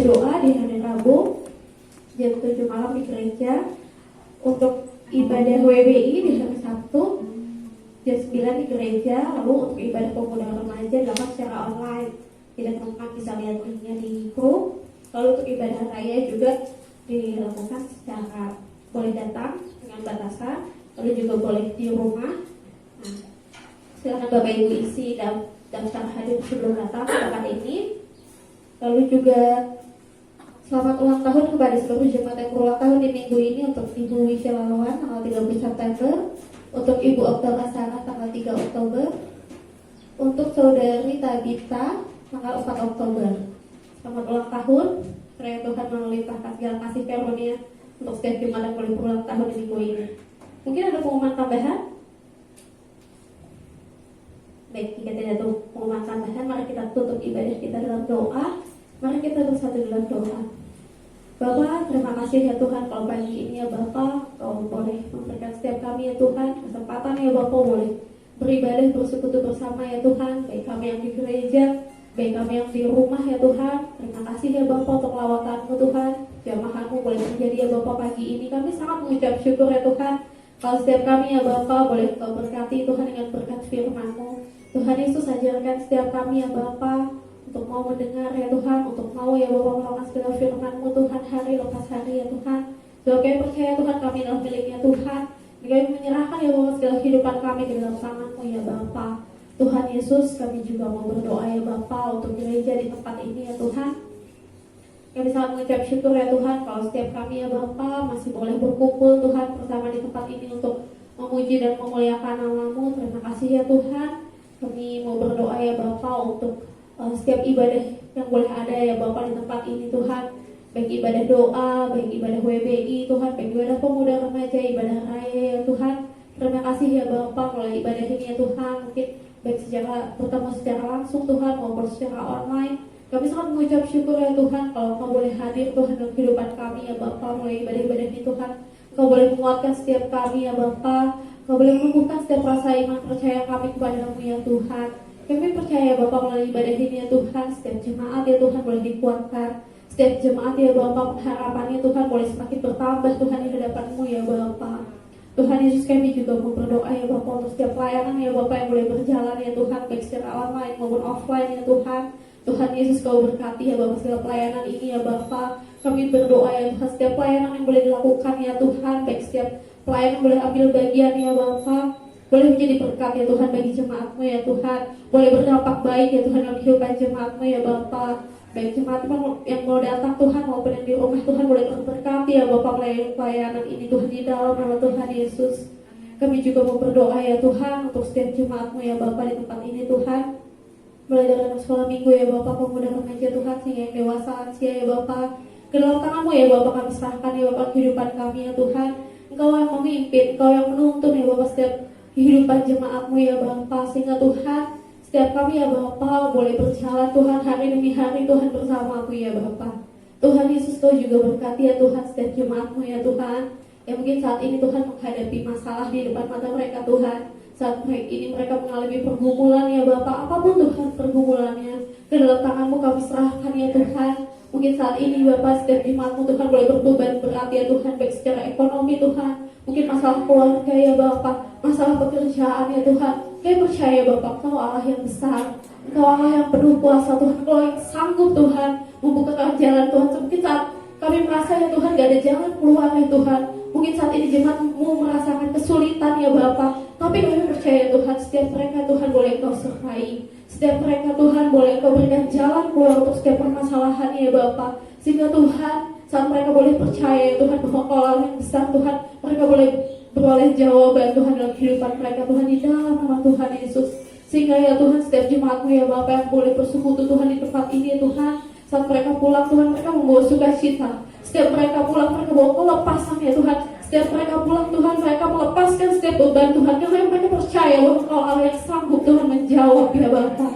doa di hari Rabu jam 7 malam di gereja. Untuk ibadah WBI di hari Sabtu jam 9 di gereja. Lalu untuk ibadah pemuda remaja dilakukan secara online. Tidak teman-teman bisa lihat linknya di grup. Lalu untuk ibadah raya juga dilakukan secara boleh datang dengan batasan, lalu juga boleh di rumah. Nah, silakan Bapak Ibu isi daftar hadir sebelum datang ke tempat ini. Lalu juga selamat ulang tahun kepada seluruh jemaat yang berulang tahun di minggu ini. Untuk Ibu Wisya Lalawan tanggal 30 September, untuk Ibu Oktober Sarah tanggal 3 Oktober, untuk Saudari Tabita tanggal 4 Oktober. Selamat ulang tahun. Kiranya Tuhan melimpahkan segala kasih karunia untuk setiap jemaat yang boleh berulang tahun di minggu ini. Mungkin ada pengumuman tambahan? Baik, jika tidak ada pengumuman tambahan, mari kita tutup ibadah kita dalam doa. Mari kita bersatu dalam doa. Bapa, terima kasih ya Tuhan kalau pagi ini ya Bapa, Kau boleh memberikan setiap kami ya Tuhan kesempatan ya Bapa boleh beribadah bersekutu bersama ya Tuhan, baik kami yang di gereja, baik kami yang di rumah ya Tuhan. Terima kasih ya Bapa untuk lawatan-Mu Tuhan, jamahan-Mu boleh terjadi ya Bapa pagi ini. Kami sangat mengucap syukur ya Tuhan kalau setiap kami ya Bapa boleh Kau berkati Tuhan dengan berkat firman-Mu. Tuhan Yesus ajarkan setiap kami ya Bapa untuk mau mendengar ya Tuhan, untuk mau ya Bapa melakukan segala firman-Mu Tuhan hari lepas hari ya Tuhan. Doa kami percaya Tuhan kami adalah miliknya Tuhan. Kami menyerahkan ya Bapa segala kehidupan kami ke dalam tangan-Mu ya Bapa. Tuhan Yesus, kami juga mau berdoa ya Bapa untuk gereja di tempat ini ya Tuhan. Kami sangat mengucap syukur ya Tuhan kalau setiap kami ya Bapa masih boleh berkumpul Tuhan bersama di tempat ini untuk memuji dan memuliakan nama-Mu. Terima kasih ya Tuhan. Kami mau berdoa ya Bapa untuk setiap ibadah yang boleh ada ya Bapa di tempat ini Tuhan. Baik ibadah doa, baik ibadah WBI Tuhan, baik ibadah pemuda remaja, ibadah raya ya Tuhan. Terima kasih ya Bapa mulai ibadah ini ya Tuhan. Mungkin baik secara bertemu secara langsung Tuhan maupun secara online. Kami sangat mengucap syukur ya Tuhan kalau Kau boleh hadir Tuhan dalam kehidupan kami ya Bapa mulai ibadah-ibadah ini Tuhan. Kau boleh menguatkan setiap kami ya Bapa. Kau boleh menumbuhkan setiap rasa iman percaya kami kepada-Mu ya Tuhan. Kami percaya Bapa melalui ibadah ini ya Tuhan, setiap jemaat ya Tuhan boleh dikuatkan. Setiap jemaat ya Bapa pengharapannya Tuhan boleh semakin bertambah Tuhan di hadapan-Mu ya Bapa. Tuhan Yesus, kami juga mau berdoa ya Bapa untuk setiap pelayanan ya Bapa yang boleh berjalan ya Tuhan, baik secara online maupun offline ya Tuhan. Tuhan Yesus, Kau berkati ya Bapa segala pelayanan ini ya Bapa. Kami berdoa ya Tuhan setiap pelayanan yang boleh dilakukan ya Tuhan, baik setiap pelayanan boleh ambil bagian ya Bapa, boleh menjadi berkat ya Tuhan bagi jemaat-Mu ya Tuhan, boleh berdampak baik ya Tuhan dalam kehidupan jemaat-Mu ya Bapa. Baik jemaat yang mau datang Tuhan maupun yang di rumah Tuhan boleh terberkati ya Bapa melalui pelayanan ini Tuhan di dalam nama Tuhan Yesus. Kami juga mau berdoa ya Tuhan untuk setiap jemaat-Mu ya Bapa di tempat ini Tuhan. Mulai dari anak sekolah minggu ya Bapa, pemuda remaja Tuhan, sehingga yang dewasa lansia ya Bapa. Ke dalam tangan-Mu ya Bapa kami serahkan ya Bapa kehidupan kami ya Tuhan. Engkau yang memimpin, Engkau yang menuntun ya Bapa setiap kehidupan jemaat-Mu ya Bapa, sehingga Tuhan setiap kami ya Bapa boleh berjalan Tuhan hari demi hari Tuhan bersama-Mu ya Bapa. Tuhan Yesus, Kau juga berkati ya Tuhan setiap jemaat-Mu ya Tuhan, yang mungkin saat ini Tuhan menghadapi masalah di depan mata mereka Tuhan. Saat ini mereka mengalami pergumulan ya Bapa, apapun Tuhan pergumulannya, ke dalam tangan-Mu kami serahkan ya Tuhan. Mungkin saat ini Bapa setiap jemaat-Mu Tuhan boleh berbeban berat ya Tuhan, baik secara ekonomi Tuhan, mungkin masalah keluarga ya Bapa, masalah pekerjaan ya Tuhan. Kami percaya Bapa, Kau Allah yang besar, Kau Allah yang penuh kuasa Tuhan, Kau yang sanggup Tuhan membukakan jalan Tuhan. Mungkin saat kami merasa ya Tuhan gak ada jalan keluar ya Tuhan, mungkin saat ini jemaat-Mu merasakan kesulitan ya Bapa, tapi kami percaya Tuhan setiap mereka Tuhan boleh Kau sertai, setiap mereka Tuhan boleh Kau berikan jalan keluar untuk setiap permasalahan ya Bapa, sehingga Tuhan saat mereka boleh percaya Tuhan bahwa Kau Allah yang besar Tuhan, mereka boleh beroleh jawaban Tuhan dalam kehidupan mereka Tuhan di dalam nama Tuhan Yesus. Sehingga ya Tuhan setiap jemaat-Mu ya Bapa yang boleh bersekutu Tuhan di tempat ini ya Tuhan, saat mereka pulang Tuhan mereka membawa sukacita. Setiap mereka pulang mereka bawa kelepasan ya Tuhan. Setiap mereka pulang Tuhan mereka melepaskan setiap beban Tuhan, karena mereka percaya bahwa Kau Allah yang sanggup Tuhan menjawab ya Bapa.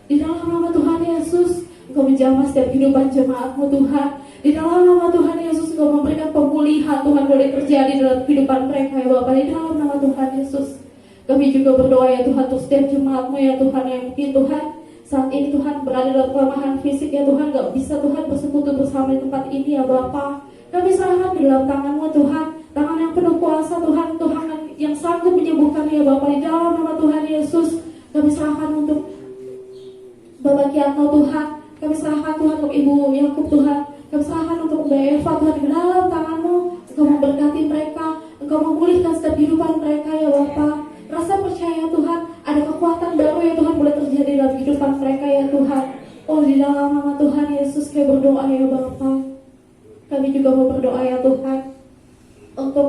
Di dalam nama Tuhan Yesus Engkau menjamah setiap kehidupan jemaat-Mu Tuhan. Di dalam nama Tuhan Yesus Engkau memberikan pemulihan Tuhan boleh terjadi dalam kehidupan mereka ya Bapa. Di dalam nama Tuhan Yesus kami juga berdoa ya Tuhan untuk setiap jemaat-Mu ya Tuhan, yang mungkin Tuhan saat ini Tuhan berada dalam kelemahan fisik ya Tuhan, gak bisa Tuhan bersekutu bersama di tempat ini ya Bapa. Kami serahkan ke dalam tangan-Mu Tuhan, tangan yang penuh kuasa Tuhan, Tuhan yang sanggup menyembuhkan ya Bapa, di dalam nama Tuhan Yesus. Kami serahkan untuk Bapak Kianto Tuhan, kami serahkan Tuhan untuk Ibu Yakub Tuhan, kami serahkan untuk Mbak Eva Tuhan, ke dalam tangan-Mu. Engkau memberkati mereka, Engkau memulihkan setiap kehidupan mereka ya Bapa. Rasa percaya Tuhan, ada kekuatan baru ya Tuhan boleh terjadi dalam kehidupan mereka ya Tuhan. Oh, di dalam nama Tuhan Yesus kami berdoa ya Bapa. Kami juga mau berdoa ya Tuhan untuk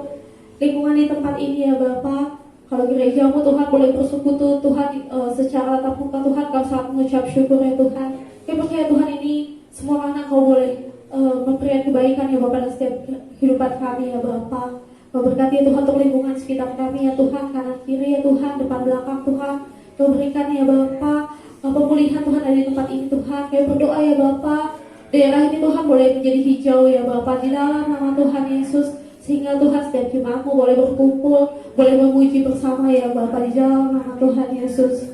lingkungan di tempat ini ya Bapa. Kalau gerejamu Tuhan boleh bersekutu Tuhan secara tatap muka Tuhan, kami sangat mengucap syukur ya Tuhan. Kami percaya Tuhan ini semua anak Kau boleh memberikan kebaikan ya Bapa dalam setiap kehidupan kami ya Bapa. Kau berkati ya Tuhan untuk lingkungan sekitar kami ya Tuhan, kanan kiri ya Tuhan, depan belakang Tuhan. Kau berikan ya Bapa pemulihan Tuhan ada di tempat ini Tuhan. Kami berdoa ya Bapa, daerah ini Tuhan boleh menjadi hijau ya Bapa di dalam nama Tuhan Yesus. Sehingga Tuhan setiap jemaatmu boleh berkumpul, boleh memuji bersama ya Bapa di dalam nama Tuhan Yesus.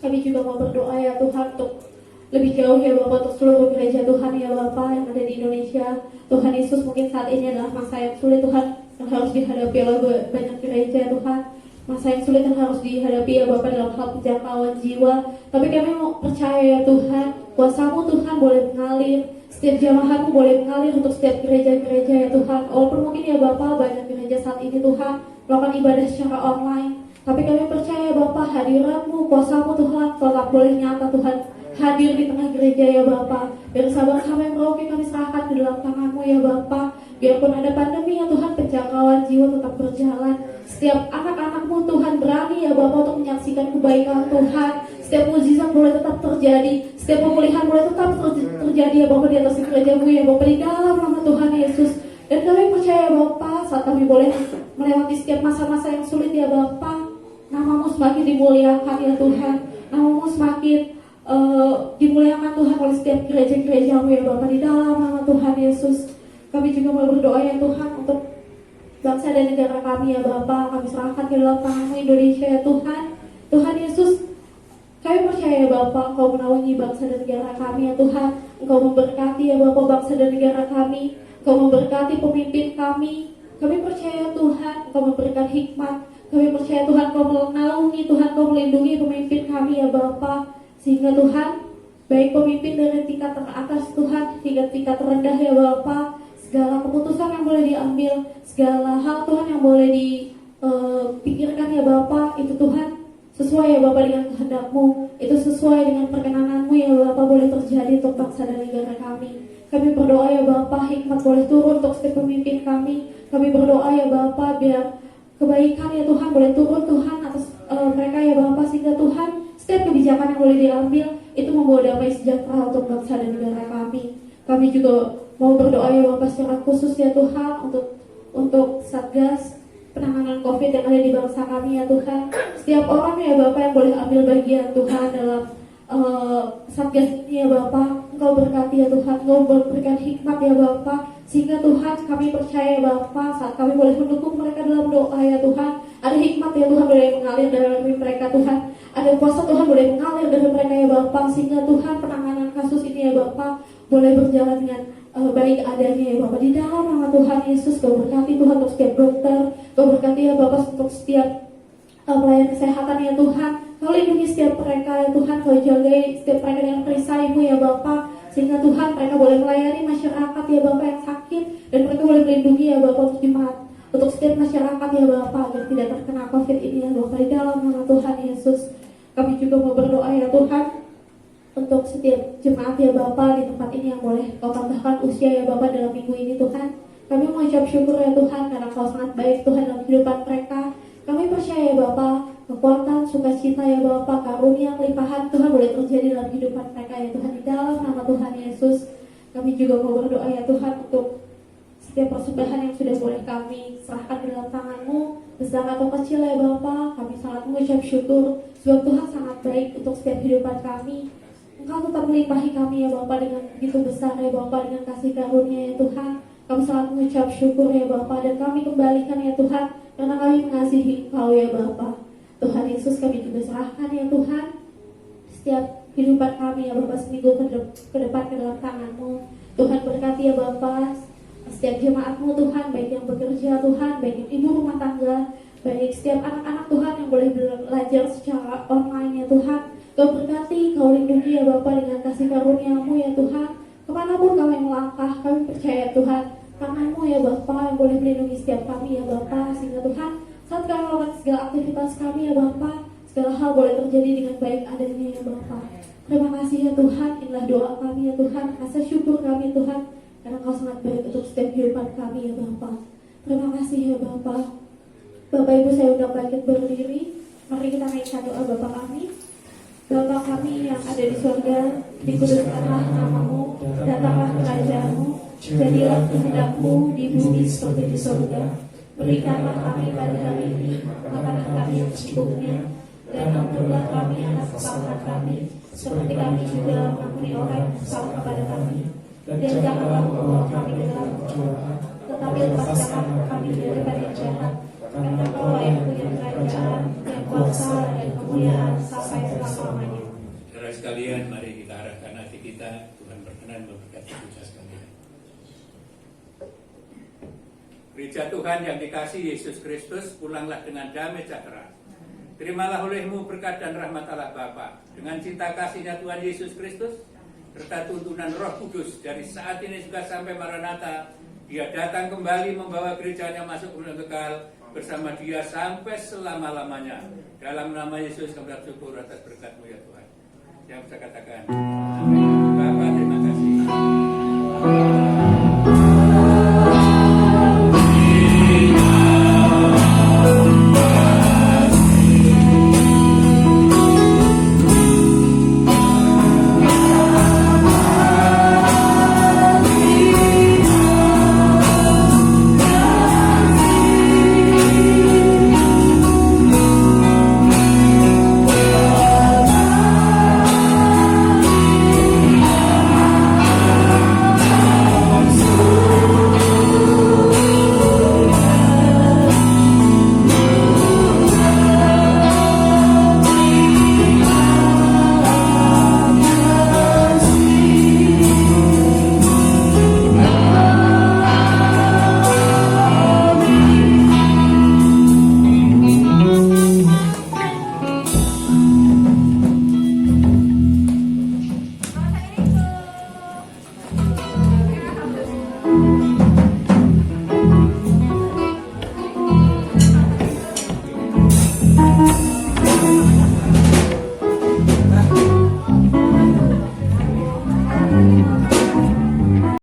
Kami juga mau berdoa ya Tuhan untuk lebih jauh ya Bapak, untuk seluruh gereja Tuhan ya Bapak yang ada di Indonesia. Tuhan Yesus, mungkin saat ini adalah masa yang sulit Tuhan, yang harus dihadapi oleh banyak gereja Tuhan. Masa yang sulit yang harus dihadapi ya Bapak dalam hal penjangkauan jiwa. Tapi kami mau percaya ya Tuhan, kuasa-Mu Tuhan boleh mengalir, setiap jamaah-Mu boleh mengalir untuk setiap gereja-gereja ya Tuhan. Walaupun mungkin ya Bapak banyak gereja saat ini Tuhan melakukan ibadah secara online, tapi kami percaya Bapak hadirat-Mu, kuasa-Mu Tuhan tetap boleh nyata Tuhan hadir di tengah gereja ya Bapa. Biar sabar sampai Merauke kami serahkan di dalam tangan-Mu ya Bapa. Biarpun ada pandemi ya Tuhan, penjangkauan jiwa tetap berjalan. Setiap anak-anak-Mu Tuhan berani ya Bapa untuk menyaksikan kebaikan Tuhan. Setiap mukjizat boleh tetap terjadi, setiap pemulihan boleh tetap terjadi ya Bapa di atas gereja-Mu ya Bapa di dalam nama Tuhan Yesus. Dan kami percaya Bapa, saat kami boleh melewati setiap masa-masa yang sulit ya Bapa, nama-Mu semakin dimuliakan ya Tuhan. Nama-Mu semakin dimuliakan Tuhan oleh setiap gereja-gereja-Mu ya Bapa di dalam nama Tuhan Yesus. Kami juga mau berdoa ya Tuhan untuk bangsa dan negara kami ya Bapa. Kami serahkan ke dalam tangan-Mu Indonesia ya Tuhan. Tuhan Yesus, kami percaya ya Bapa, Engkau menaungi bangsa dan negara kami ya Tuhan. Engkau memberkati ya Bapa bangsa dan negara kami. Engkau memberkati pemimpin kami. Kami percaya Tuhan, Engkau memberikan hikmat. Kami percaya Tuhan, Engkau menaungi Tuhan, Engkau melindungi pemimpin kami ya Bapa. Sehingga Tuhan, baik pemimpin dari tingkat teratas Tuhan hingga tingkat terendah ya Bapa, segala keputusan yang boleh diambil, segala hal Tuhan yang boleh dipikirkan ya Bapa, itu Tuhan sesuai ya Bapa dengan kehendak-Mu, itu sesuai dengan perkenanan-Mu ya Bapa boleh terjadi untuk bangsa dan negara kami. Kami berdoa ya Bapa, hikmat boleh turun untuk setiap pemimpin kami. Kami berdoa ya Bapa, biar kebaikan ya Tuhan boleh turun Tuhan atas mereka ya Bapa, sehingga Tuhan setiap kebijakan yang boleh diambil itu membawa damai sejahtera untuk bangsa dan negara kami. Kami juga mau berdoa ya Bapak secara khusus ya Tuhan untuk Satgas penanganan COVID yang ada di bangsa kami ya Tuhan. Setiap orang ya Bapak yang boleh ambil bagian Tuhan dalam Satgas ini ya Bapak, Engkau berkati ya Tuhan, Engkau berikan hikmat ya Bapak, sehingga Tuhan kami percaya ya Bapak, saat kami boleh mendukung mereka dalam doa ya Tuhan, ada hikmat ya Tuhan boleh mengalir dari mereka Tuhan, ada kuasa Tuhan boleh mengalir dari mereka ya Bapak, sehingga Tuhan penanganan kasus ini ya Bapak boleh berjalan dengan baik adanya ya Bapak di dalam nama Tuhan Yesus. Kau berkati Tuhan untuk setiap dokter, Kau berkati ya Bapak untuk setiap pelayan kesehatan ya Tuhan. Kau lindungi setiap mereka ya Tuhan, Kau jagai setiap mereka dengan perisai-Mu ya Bapak, sehingga Tuhan mereka boleh melayani masyarakat ya Bapak yang sakit, dan mereka boleh melindungi ya Bapak untuk jemaat, untuk setiap masyarakat ya Bapak agar tidak terkena COVID ini ya Bapak di dalam nama Tuhan Yesus. Kami juga mau berdoa ya Tuhan untuk setiap jemaat ya Bapak di tempat ini yang boleh Kau tambahkan usia ya Bapak dalam minggu ini Tuhan. Kami mengucap syukur ya Tuhan karena Kau sangat baik Tuhan dalam kehidupan mereka. Kami percaya ya Bapak, kekuatan, sukacita ya Bapak, karunia, kelimpahan Tuhan boleh terjadi dalam kehidupan mereka ya Tuhan di dalam nama Tuhan Yesus. Kami juga mau berdoa ya Tuhan untuk setiap persembahan yang sudah boleh kami serahkan ke dalam tangan-Mu, besar atau kecil ya Bapak. Kami sangat mengucap syukur sebab Tuhan sangat baik untuk setiap kehidupan kami. Engkau tetap melimpahi kami ya Bapak dengan begitu besar ya Bapak, dengan kasih karunia ya Tuhan. Kami sangat mengucap syukur ya Bapak, dan kami kembalikan ya Tuhan karena kami mengasihi Engkau ya Bapak. Tuhan Yesus, kami juga serahkan ya Tuhan setiap kehidupan kami ya Bapak seminggu ke depan ke dalam tangan-Mu. Tuhan berkati ya Bapak setiap jemaat-Mu Tuhan, baik yang bekerja Tuhan, baik yang ibu rumah tangga, baik setiap anak-anak Tuhan yang boleh belajar secara online ya Tuhan. Kau berkati, Kau lindungi ya Bapak dengan kasih karunia-Mu ya Tuhan. Kemanapun kami melangkah, kami percaya Tuhan, tangan-Mu ya Bapak yang boleh melindungi setiap kami ya Bapak, sehingga Tuhan saat kami melakukan segala aktivitas kami ya Bapak, segala hal boleh terjadi dengan baik adanya ya Bapak. Terima kasih ya Tuhan, inilah doa kami ya Tuhan, rasa syukur kami Tuhan, karena Kau sangat baik untuk setiap kehidupan kami ya Bapak. Terima kasih ya Bapak. Bapak Ibu saya undang bangkit berdiri, mari kita naikkan doa Bapak kami. Bapa kami yang ada di surga, dikuduskanlah nama-Mu, datanglah kerajaan-Mu, jadilah kehendak-Mu di bumi seperti di surga. Berikanlah kami pada hari ini makanan kami yang secukupnya, dan ampunilah kami atas kesalahan kami, seperti kami juga mengampuni orang yang bersalah kepada kami. Dan janganlah membawa kami ke dalam pencobaan, tetapi lepaskanlah kami daripada yang jahat. Karena Kau yang punya kerajaan, yang kuasa, dan kemuliaan sampai selama-lamanya. Saudara sekalian, mari kita arahkan hati kita. Tuhan berkenan memberkati kita sekalian. Gereja Tuhan yang dikasihi Yesus Kristus, pulanglah dengan damai sejahtera. Terimalah olehmu berkat dan rahmat Allah Bapa, dengan cinta kasihnya Tuhan Yesus Kristus, serta tuntunan Roh Kudus dari saat ini juga sampai Maranatha. Dia datang kembali membawa gerejanya masuk ke kekal bersama Dia sampai selama-lamanya. Dalam nama Yesus kami bersyukur atas berkat-Mu ya Tuhan. Yang bisa katakan, amin.